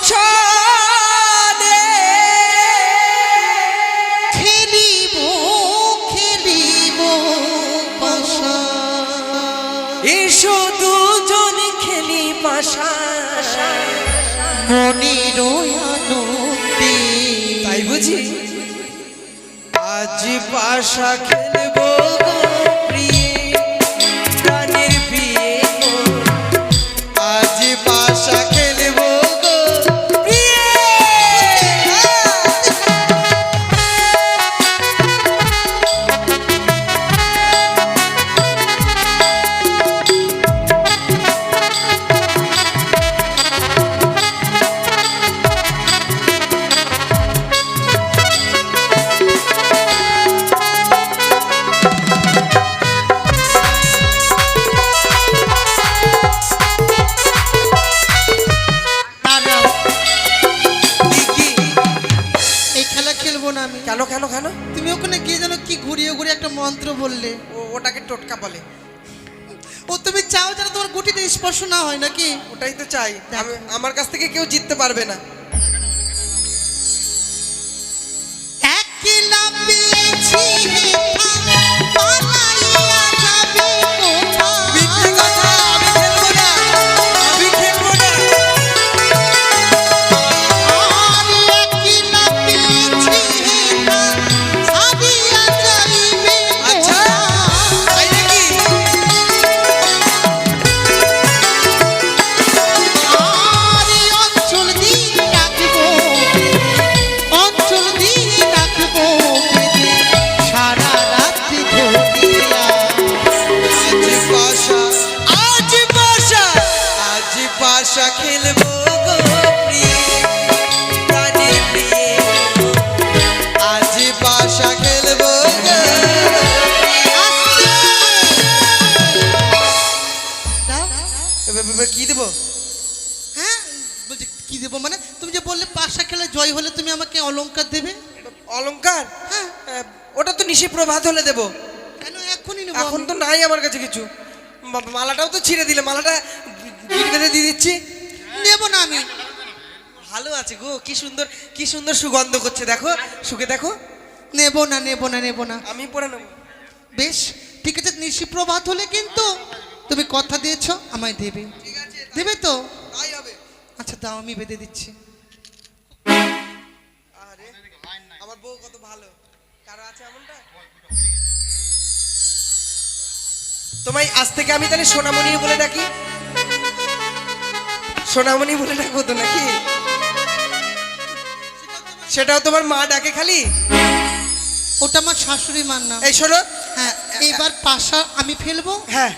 সনে খেলিব খেলিব পাশা, এসো দুজন খেলি পাশা। মনের আনন্দে। তাই বুঝি? আজ পাশা খেলবো গো প্রিয়ে, প্রাণের বিয়ে গো। আজ পাশা খেলবো গো প্রিয়ে। দাঁড়াও, কি কি? এই খেলা খেলবো না আমি। কেন কেন কেন? তুমি ওখানে গিয়ে যেন কি ঘুরিয়ে ঘুরিয়ে একটা মন্ত্র বললে। ওটাকে টোটকা বলে। ও তুমি চাও যেন তোমার গুটিতে স্পর্শ না হয় নাকি? ওটাই তো চাই। আমার কাছ থেকে কেউ জিততে পারবে না। একলা পেয়েছি হেথা, পালাইয়া যাবে মিথ্যে কথা, আমি খেলবো না, আমি খেলবো না। আর একলা পেয়েছি হেথা, ছাড়িয়া যাইবে আচ্ছা, তাই নাকি? আর অঞ্চল দিন তুমি আমাকে অলংকার দেবে? অলংকার? হ্যাঁ। ওটা তো নিশি প্রভাত হলে দেবো। কেন এখনই নেবো? এখন তো নাই আমার কাছে কিছু। মালাটাও তো ছিঁড়ে দিলে, মালাটা গিট বেঁধে দিয়ে দিচ্ছি। নেবো না আমি। ভালো আছে গো, কি সুন্দর, কি সুন্দর সুগন্ধ করছে, দেখো, শুকে দেখো। নেবো না, নেবো না, নেবো না। আমি পরে নেবো। বেশ ঠিক আছে, নিশি প্রভাত হলে কিন্তু তুমি কথা দিয়েছো আমায় দেবে। ঠিক আছে, দেবে তো? তাই হবে। আচ্ছা দাও, আমি বেঁধে দিচ্ছি। আরে আমার বউ কত ভালো, কারো আছে এমনটা? তোমায় আজ থেকে আমি তাহলে সোনামণি বলে ডাকি? সোনামণি বলে ডাকবো তো নাকি? সেটাও তোমার মা ডাকে খালি? ওটা আমার শাশুড়ি মার নাম। এই শোনো। হ্যাঁ, এইবার পাশা আমি ফেলবো, হ্যাঁ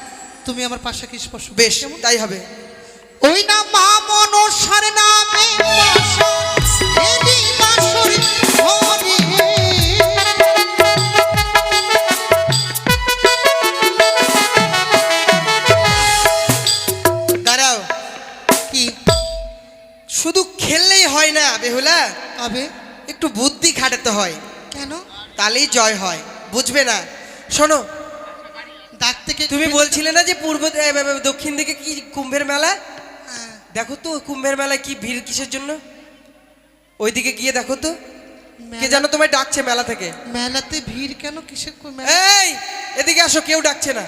তুমি আমার পাশাকে স্পর্শ করো। বেশ, কেমন? তাই হবে। ওই না মা মনসার নামে পাশা এদি বাঁশরি ঘরে। দাঁড়াও, কি শুধু খেললেই হয় না বেহুলা, হবে? একটু বুদ্ধি খাটাতে হয়, কেন? তাহলেই জয় হয়, বুঝবে না? শোনো, ডাক থেকে তুমি বলছিলে না যে দক্ষিণ দিকে কি কুম্ভের মেলা? হ্যাঁ, দেখো তো কুম্ভের মেলায় কি ভিড়, কিসের জন্য? ওইদিকে গিয়ে দেখো তো, কে মেলা- যেন তোমায় ডাকছে মেলা থেকে। মেলাতে ভিড় কেন, কিসের মেলা? এই এদিকে আসো, কেউ ডাকছে না।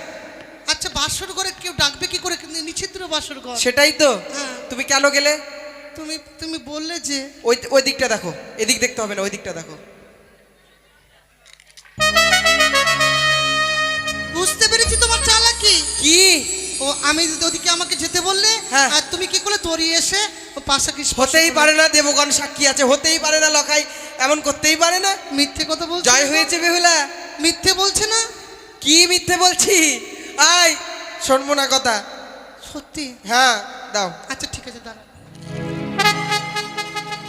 আচ্ছা বাসর ঘরে কেউ ডাকবে কি করে? নিচিত্র বাসর ঘর। সেটাই তো। হ্যাঁ। তুমি কেন গেলে? তুমি তুমি বললে যে ওই ওই দিকটা দেখো, এদিক দেখতে হবে না, ওই দিকটা দেখো। বুঝতে পেরেছি তোমার চালাকি। কি? ও আমি ওদিকে আমাকে যেতে বললে, হ্যাঁ। আর তুমি কি করলে দড়িয়ে এসে ও পাশাকে স্পর্শ হতেই করলে। পারে না, দেবগণ সাক্ষী আছে, হতেই পারে না, লখাই এমন করতেই পারে না। মিথ্যে কথা বলছে। জয় হয়েছে বেহুলা। মিথ্যে বলছে না? কি মিথ্যে বলছি? আয়, শুনবো না কথা। সত্যি? হ্যাঁ দাও। আচ্ছা ঠিক আছে, দাঁড়াও।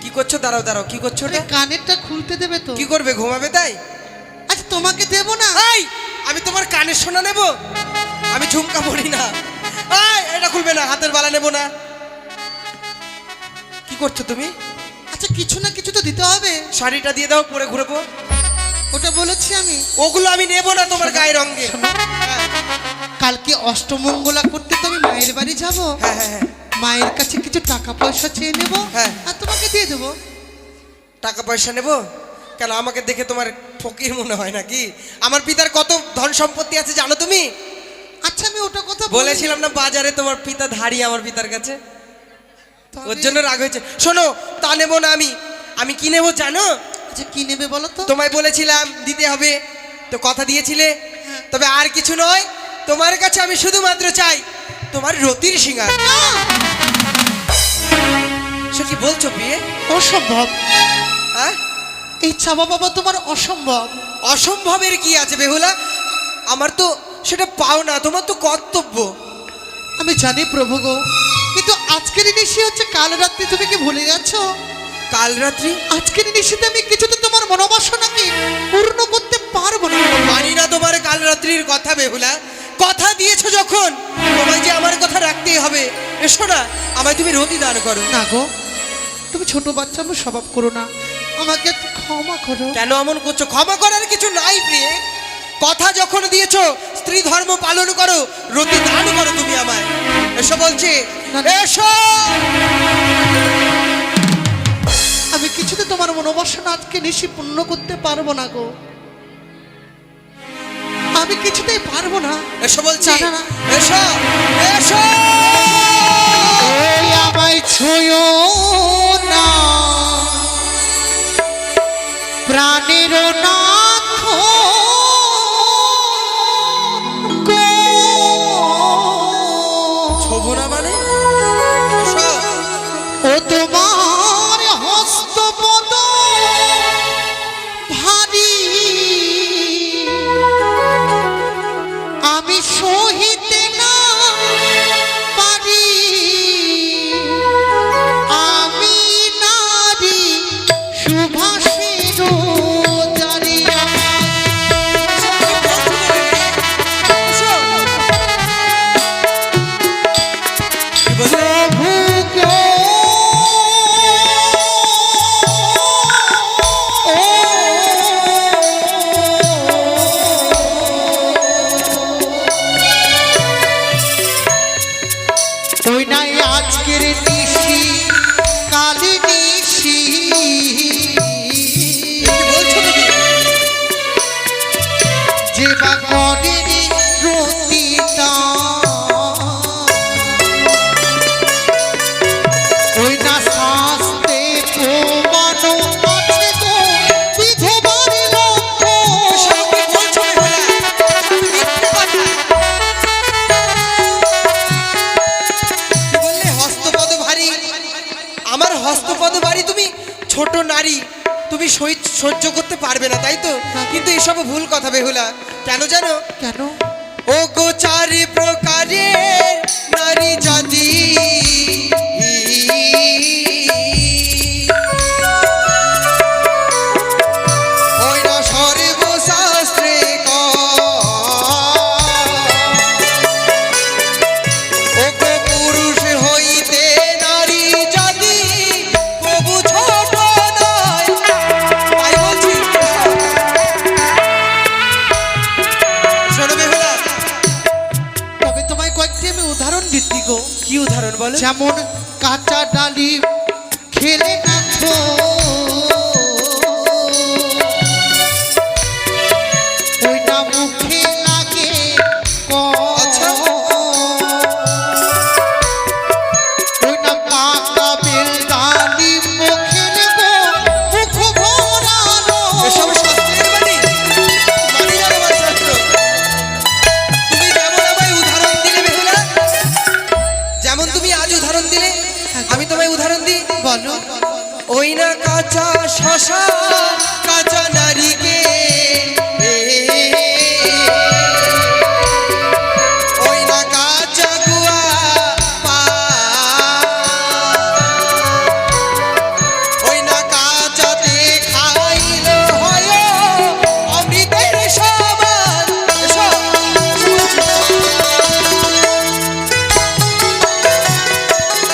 কি করছো? দাঁড়াও দাঁড়াও, কি করছো আরে ওটা? কানেরটা খুলতে দেবে তো? কি করবে, ঘুমাবে তাই? আচ্ছা তোমাকে দেবো না? এই, আমি তোমার কানের সোনা নেব? আমি ঝুমকা পড়ি না। এই, এটা খুলবে না, হাতের বালা নেব না। কি করছো তুমি? আচ্ছা কিছু না কিছু তো দিতে হবে। শাড়িটা দিয়ে দাও, পরে ঘুরবো। ওটা বলেছি আমি। ওগুলো আমি নেব না তোমার গায়ের রঙে। কালকে অষ্টমঙ্গলা করতে তো আমি মায়ের বাড়ি যাব। হ্যাঁ হ্যাঁ হ্যাঁ। মায়ের কাছে কিছু টাকা পয়সা চেয়ে নেব, হ্যাঁ। আর তোমাকে দিয়ে দেবো। টাকা পয়সা নেব কেন? আমাকে দেখে তোমার ফকির মনে হয় নাকি? আমার পিতার কত ধন সম্পত্তি আছে জানো তুমি? আচ্ছা আমি ওটা কথা বলেছিলাম না বাজারে তোমার পিতা ধাড়ি আমার পিতার কাছে, তবে- ওর জন্য রাগ হয়েছে। শোনো, তা নেবো না আমি। আমি কি নেবো জানো? আচ্ছা কি নেবে বলো তো? তোমায় বলেছিলাম দিতে হবে, তো কথা দিয়েছিলে। হ্যাঁ। তবে আর কিছু নয়, তোমার কাছে আমি শুধুমাত্র চাই তোমার রতির সিঙ্গার। সে কি বলছো বিয়ে? অসম্ভব। হ্যাঁ, এই চাওয়া বাবা তোমার অসম্ভব। অসম্ভবের কি আছে বেহুলা? আমার তো সেটা পাও না, তোমার তো কর্তব্য। আমি জানি প্রভু গো, কিন্তু আজকের নিশি হচ্ছে কাল রাত্রি, তুমি কি ভুলে গেছো? কাল রাত্রি? আজকের নিশিতে আমি কিছুতে তোমার মনোবাসনাকে পূর্ণ করতে পারবো না। মানি না তোমার কাল রাত্রির কথা বেহুলা। কথা দিয়েছো যখন, তোমায় যে আমার কথা রাখতেই হবে। এসো না, আমায় তুমি রতি দান করো। না গো, তুমি ছোট বাচ্চা আমার স্বভাব করো না, আমাকে একটু ক্ষমা করো। কেন এমন করছো? ক্ষমা করার কিছু নাই প্রিয়ে। কথা যখন দিয়েছো, স্ত্রী ধর্ম পালন করো, রতি দান করো তুমি আমায়। এসো বলছি, না, না। এসো। আমি কিছুতে তোমার মনোবাসনা আজকে নিশি পূর্ণ করতে পারবো না গো, আমি কিছুতেই পারবো না। এসো বলছি, না, না, না। এসো এসো। এই আমায় ছুঁয়ো না, প্রাণের নাথ গো। ছোবো না মানে? এসো। ও তোমার হস্তপদ ভারী, আমি সহিতে না পারি, আমি নারী সুভাষের জারি। করেনি রতিটা ওই না শাস্তে প্রমাণ আছে গো বিধবার লক্ষ্য। এসব কি বলছো বেহুলা? মিথ্যে কথা। কি বললে হস্তপদ ভারী? আমার হস্তপদ ভারী, তুমি ছোট নারী, তুমি সহ্য করতে পারবে না, তাই তো? কিন্তু এসব ভুল কথা বেহুলা। কেন জানো? কেন? ও গো চারি প্রকারের নারী জাতি, ওই না সর্বশাস্ত্রে ও গো পুরুষ হইতে নারী জাতি প্রভু ছোট নয়। তাই বলছি, শোনো বেহুলা। তবে তোমায় কয়েকটি আমি উদাহরণ দিচ্ছি গো। কি উদাহরণ বলো? যেমন কাঁচা ডালি খেলে না তো ওই না মুখে লাগে আচ্ছা। ওই না পাকা বেল ডালি মুখে নেবো মুখ ভরানো। এসব শাস্ত্রের বাণী? মানি না আমার শাস্ত্র। তুমি যেমন আমায় উদাহরণ দিলে বেহুলা, যেমন তুমি আজ উদাহরণ দিলে, আমি তোমায় উদাহরণ দিই। বলো। ওই না কাঁচা শশা কাঁচা নারীকে, ওই না কাঁচা গুয়া পা, ওই না কাঁচাতে খাইল হয় অমৃতের সমান।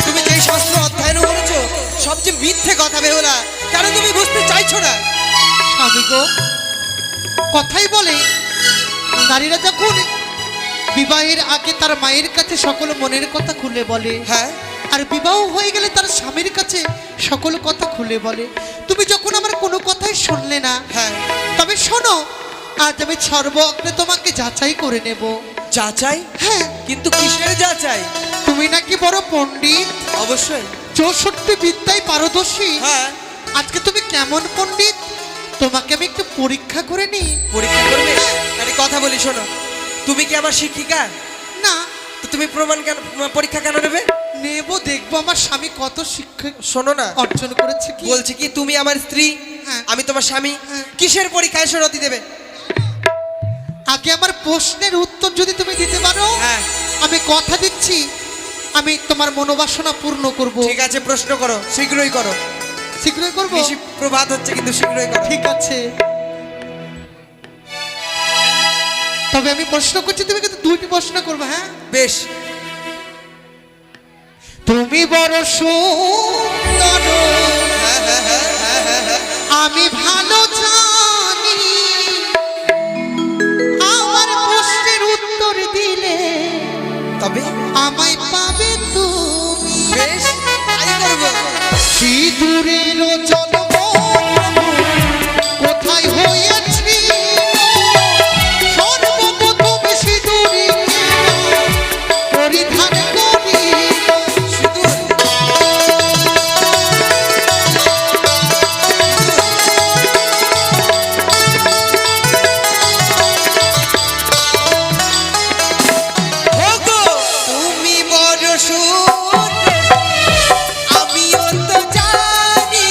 তুমি যে শাস্ত্র অধ্যয়ন করেছো সবচেয়ে মিথ্যে কথা বেহুলা। কেন তুমি বুঝতে চাইছো না? স্বামী গো, কথাই বলে নারীরা যখন বিবাহের আগে তার মায়ের কাছে সকল মনের কথা খুলে বলে, হ্যাঁ, আর বিবাহ হয়ে গেলে তার স্বামীর কাছে সকল কথা খুলে বলে। তুমি যখন আমার কোনো কথাই শুনলে না, হ্যাঁ। তবে শোনো, আজ আমি সর্বগ্রে তোমাকে যাচাই করে নেব। যাচাই? হ্যাঁ, কিন্তু কিসের যাচাই? তুমি নাকি বড় পণ্ডিত, অবশ্যই। 64 বিদ্যায় পারদর্শী। হ্যাঁ। আজকে তুমি কেমন পণ্ডিত তোমাকে আমি একটু পরীক্ষা করে নিই। পরীক্ষা করবে? আরে কথা বলি শোনো, তুমি কি আমার শিক্ষিকা? না, তো তুমি প্রমাণ কেন, পরীক্ষা কেন নেবে? নেব, দেখবো আমার স্বামী কত শিক্ষা শোনো না, অর্জন করেছে। কি বলছি কি, তুমি আমার স্ত্রী, হ্যাঁ। আমি তোমার স্বামী, হ্যাঁ। কিসের পরীক্ষায় এসে রতি দেবে? আগে আমার প্রশ্নের উত্তর যদি তুমি দিতে পারো, হ্যাঁ। আমি কথা দিচ্ছি আমি তোমার মনোবাসনা পূর্ণ করব। ঠিক আছে, প্রশ্ন করো, শীঘ্রই করো। শীঘ্রই করব। বেশি প্রভাত হচ্ছে, কিন্তু শীঘ্রই করো। ঠিক আছে, তবে আমি প্রশ্ন করছি, তুমি কিন্তু 2টি প্রশ্ন করবে। হ্যাঁ, বেশ। তুমি বড় সুন্দর, হ্যাঁ, হ্যাঁ, হ্যাঁ, হ্যাঁ, হ্যাঁ, হ্যাঁ। আমি ভালো জানি, আমার প্রশ্নের উত্তর দিলে তবে আমায় পাবে তুমি। বেশ, তাই করবো। সিঁদুরের জন্ম কোথায় হয়েছিল? সর্বপ্রথম সিঁদুরে পরিধান করিল। সিঁদুর? ওগো, তুমি বড় সুন্দর, আমিও তো জানি,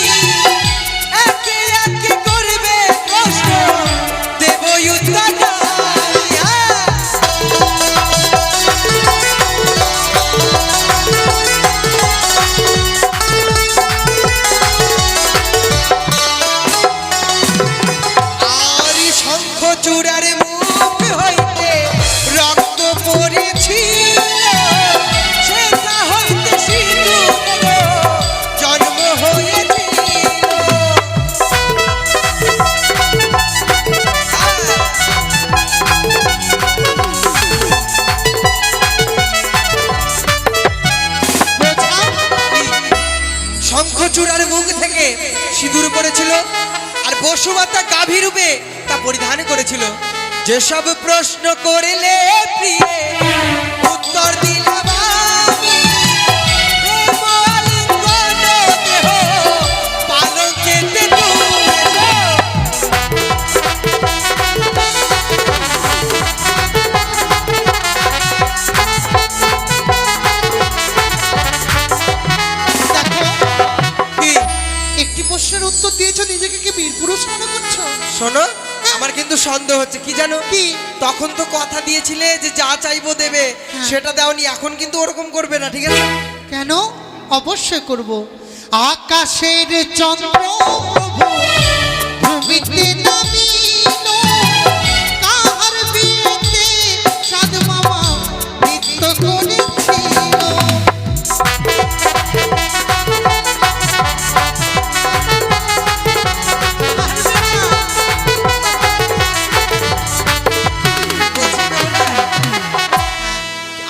একে একে করবে প্রশ্ন, দেব উত্তর। আর শঙ্খ চূড়ার মুখ হইতে রক্ত পড়েছিল, সেটা হইতে সিঁদুর জন্ম হয়েছিল। শঙ্খচূড়ার মুখ থেকে সিঁদুর পড়েছিল, আর বসুমাতা গাভী রূপে তা পরিধান করেছিল। যেসব প্রশ্ন করিলে প্রিয়ে উত্তর দিলাম আমি। প্রেম আলিঙ্গন দেহ পালঙ্কেতে তুলেছ। কি? একটি প্রশ্নের উত্তর দিয়েছো, নিজেকে কি বীর পুরুষ মনে করছো? শোনো, আমার কিন্তু সন্দেহ হচ্ছে কি জানো, কি? তখন তো কথা দিয়েছিলে যে যা চাইবো দেবে, সেটা দাওনি, এখন কিন্তু ওরকম করবে না, ঠিক আছে? কেন? অবশ্যই করব। আকাশের চন্দ্র প্রভু ভূমিতে নামিল, কাহার বিয়েতে সাধ মামা নৃত্য করেছিল।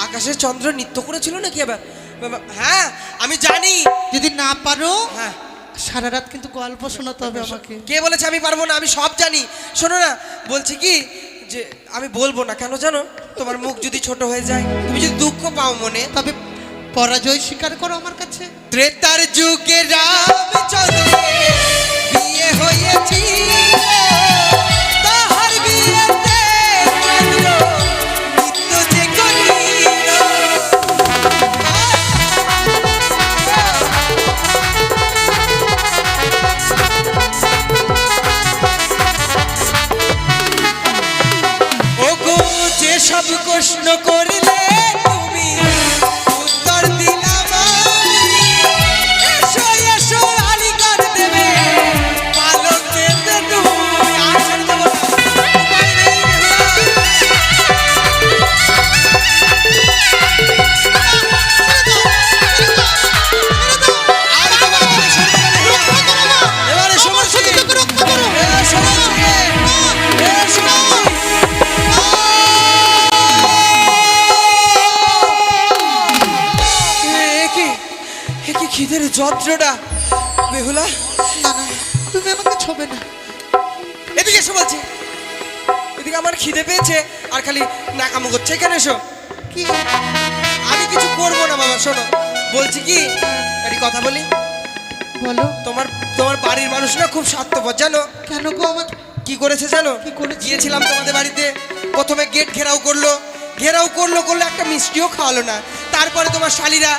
আকাশের চন্দ্র নৃত্য করেছিল নাকি আবার? হ্যাঁ আমি জানি। যদি না পারো, হ্যাঁ, সারা রাত কিন্তু গল্প শোনাতে হবে আমাকে। কে বলেছে আমি পারবো না? আমি সব জানি। শোনো না, বলছি কি যে আমি বলবো না, কেন জানো? তোমার মুখ যদি ছোট হয়ে যায়, তুমি যদি দুঃখ পাও মনে। তবে পরাজয় স্বীকার করো আমার কাছে। ত্রেতার যুগে রামচন্দ্রের বিয়ে হয়েছিল, তাহার বিয়েতে চন্দ্র নৃত্য যে করিল। ওগো যেসব প্রশ্ন করিলে তুমি উত্তর দিলাম আমি। এসো এসো আলিঙ্গন দেবে পালঙ্কেতে তুমি। আর ছেড়ে দেবো না, উপায় নেই আর দেবো না, ছেড়ে দেবো না। এবারে সমস্যা কি? খিদের যন্ত্রটা বেহুলা, না না, তুমি আমাকে ছোবে না। এদিকে এসো বলছি, এদিকে আমার খিদে পেয়েছে আর খালি নাকামো করছে। এখানে এসো। কি? আমি কিছু করবো না বাবা, শোনো বলছি কি, একটা কথা বলি। বলো। তোমার তোমার বাড়ির মানুষ না খুব স্বার্থপর, জানো? কেন গো? আমার কি করেছে জানো? কি করেছে? গিয়েছিলাম তোমাদের বাড়িতে, প্রথমে গেট ঘেরাও করলো, একটা মিষ্টিও খাওয়ালো না। তারপরে তোমার শালীরা,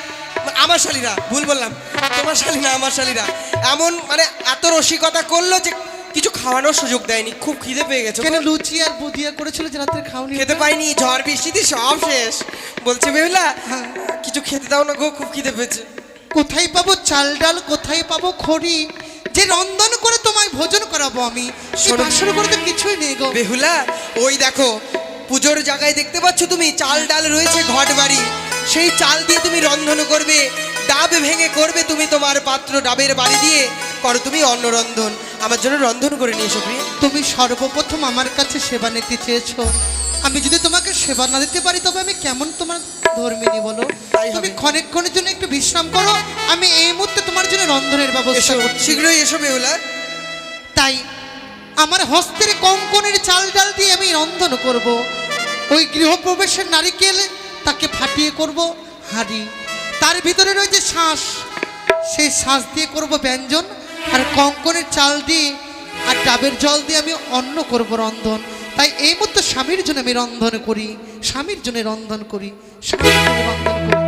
আমার শালীরা, ভুল বললাম, তোমার শালী না আমার শালীরা, এমন মানে এত রসিকতা করলো যে কিছু খাওয়ানোর সুযোগ দেয়নি। খুব খিদে পেয়ে গেছে। কেন লুচি আর বুদিয়া করেছিল যে রাত্রে খাওনি? খেতে পাইনি, ঝড় বৃষ্টিতে সব শেষ। বলছে বেহুলা, হ্যাঁ। কিছু খেতে দাও না গো, খুব খিদে পেয়েছে। কোথায় পাবো চাল ডাল, কোথায় পাবো খড়ি যে রন্ধন করে তোমায় ভোজন করাবো আমি? শোনো। বাসন করে তো কিছুই নেই গো। বেহুলা, ওই দেখো পুজোর জায়গায় দেখতে পাচ্ছ তুমি, চাল ডাল রয়েছে ঘট বাড়ি, সেই চাল দিয়ে তুমি রন্ধন করবে, ডাব ভেঙে করবে তুমি তোমার পাত্র, ডাবের বাড়ি দিয়ে করো তুমি অন্ন রন্ধন। আমার জন্য রন্ধন করে নিয়ে এসো প্রিয়। তুমি সর্বপ্রথম আমার কাছে সেবা নিতে চেয়েছো, আমি যদি তোমাকে সেবা না দিতে পারি তবে আমি কেমন তোমার ধর্মিনী বলো? তাই হবে। তুমি ক্ষণের জন্য একটু বিশ্রাম করো, আমি এই মুহূর্তে তোমার জন্য রন্ধনের ব্যবস্থা এসো, করছি। শীঘ্রই এসো বেহুলা। তাই আমার হস্তের কঙ্কনের চাল ডাল দিয়ে আমি রন্ধন করব। ওই গৃহপ্রবেশের নারিকেল তাকে ফাটিয়ে করব হাঁড়ি, তার ভিতরে রয়েছে শ্বাস, সেই শ্বাস দিয়ে করব ব্যঞ্জন, আর কঙ্কনের চাল দিয়ে আর ডাবের জল দিয়ে আমি অন্ন করব রন্ধন। তাই এই মতো স্বামীর জন্য আমি রন্ধন করি, স্বামীর জন্য রন্ধন করি, স্বামীর জন্য রন্ধন করি।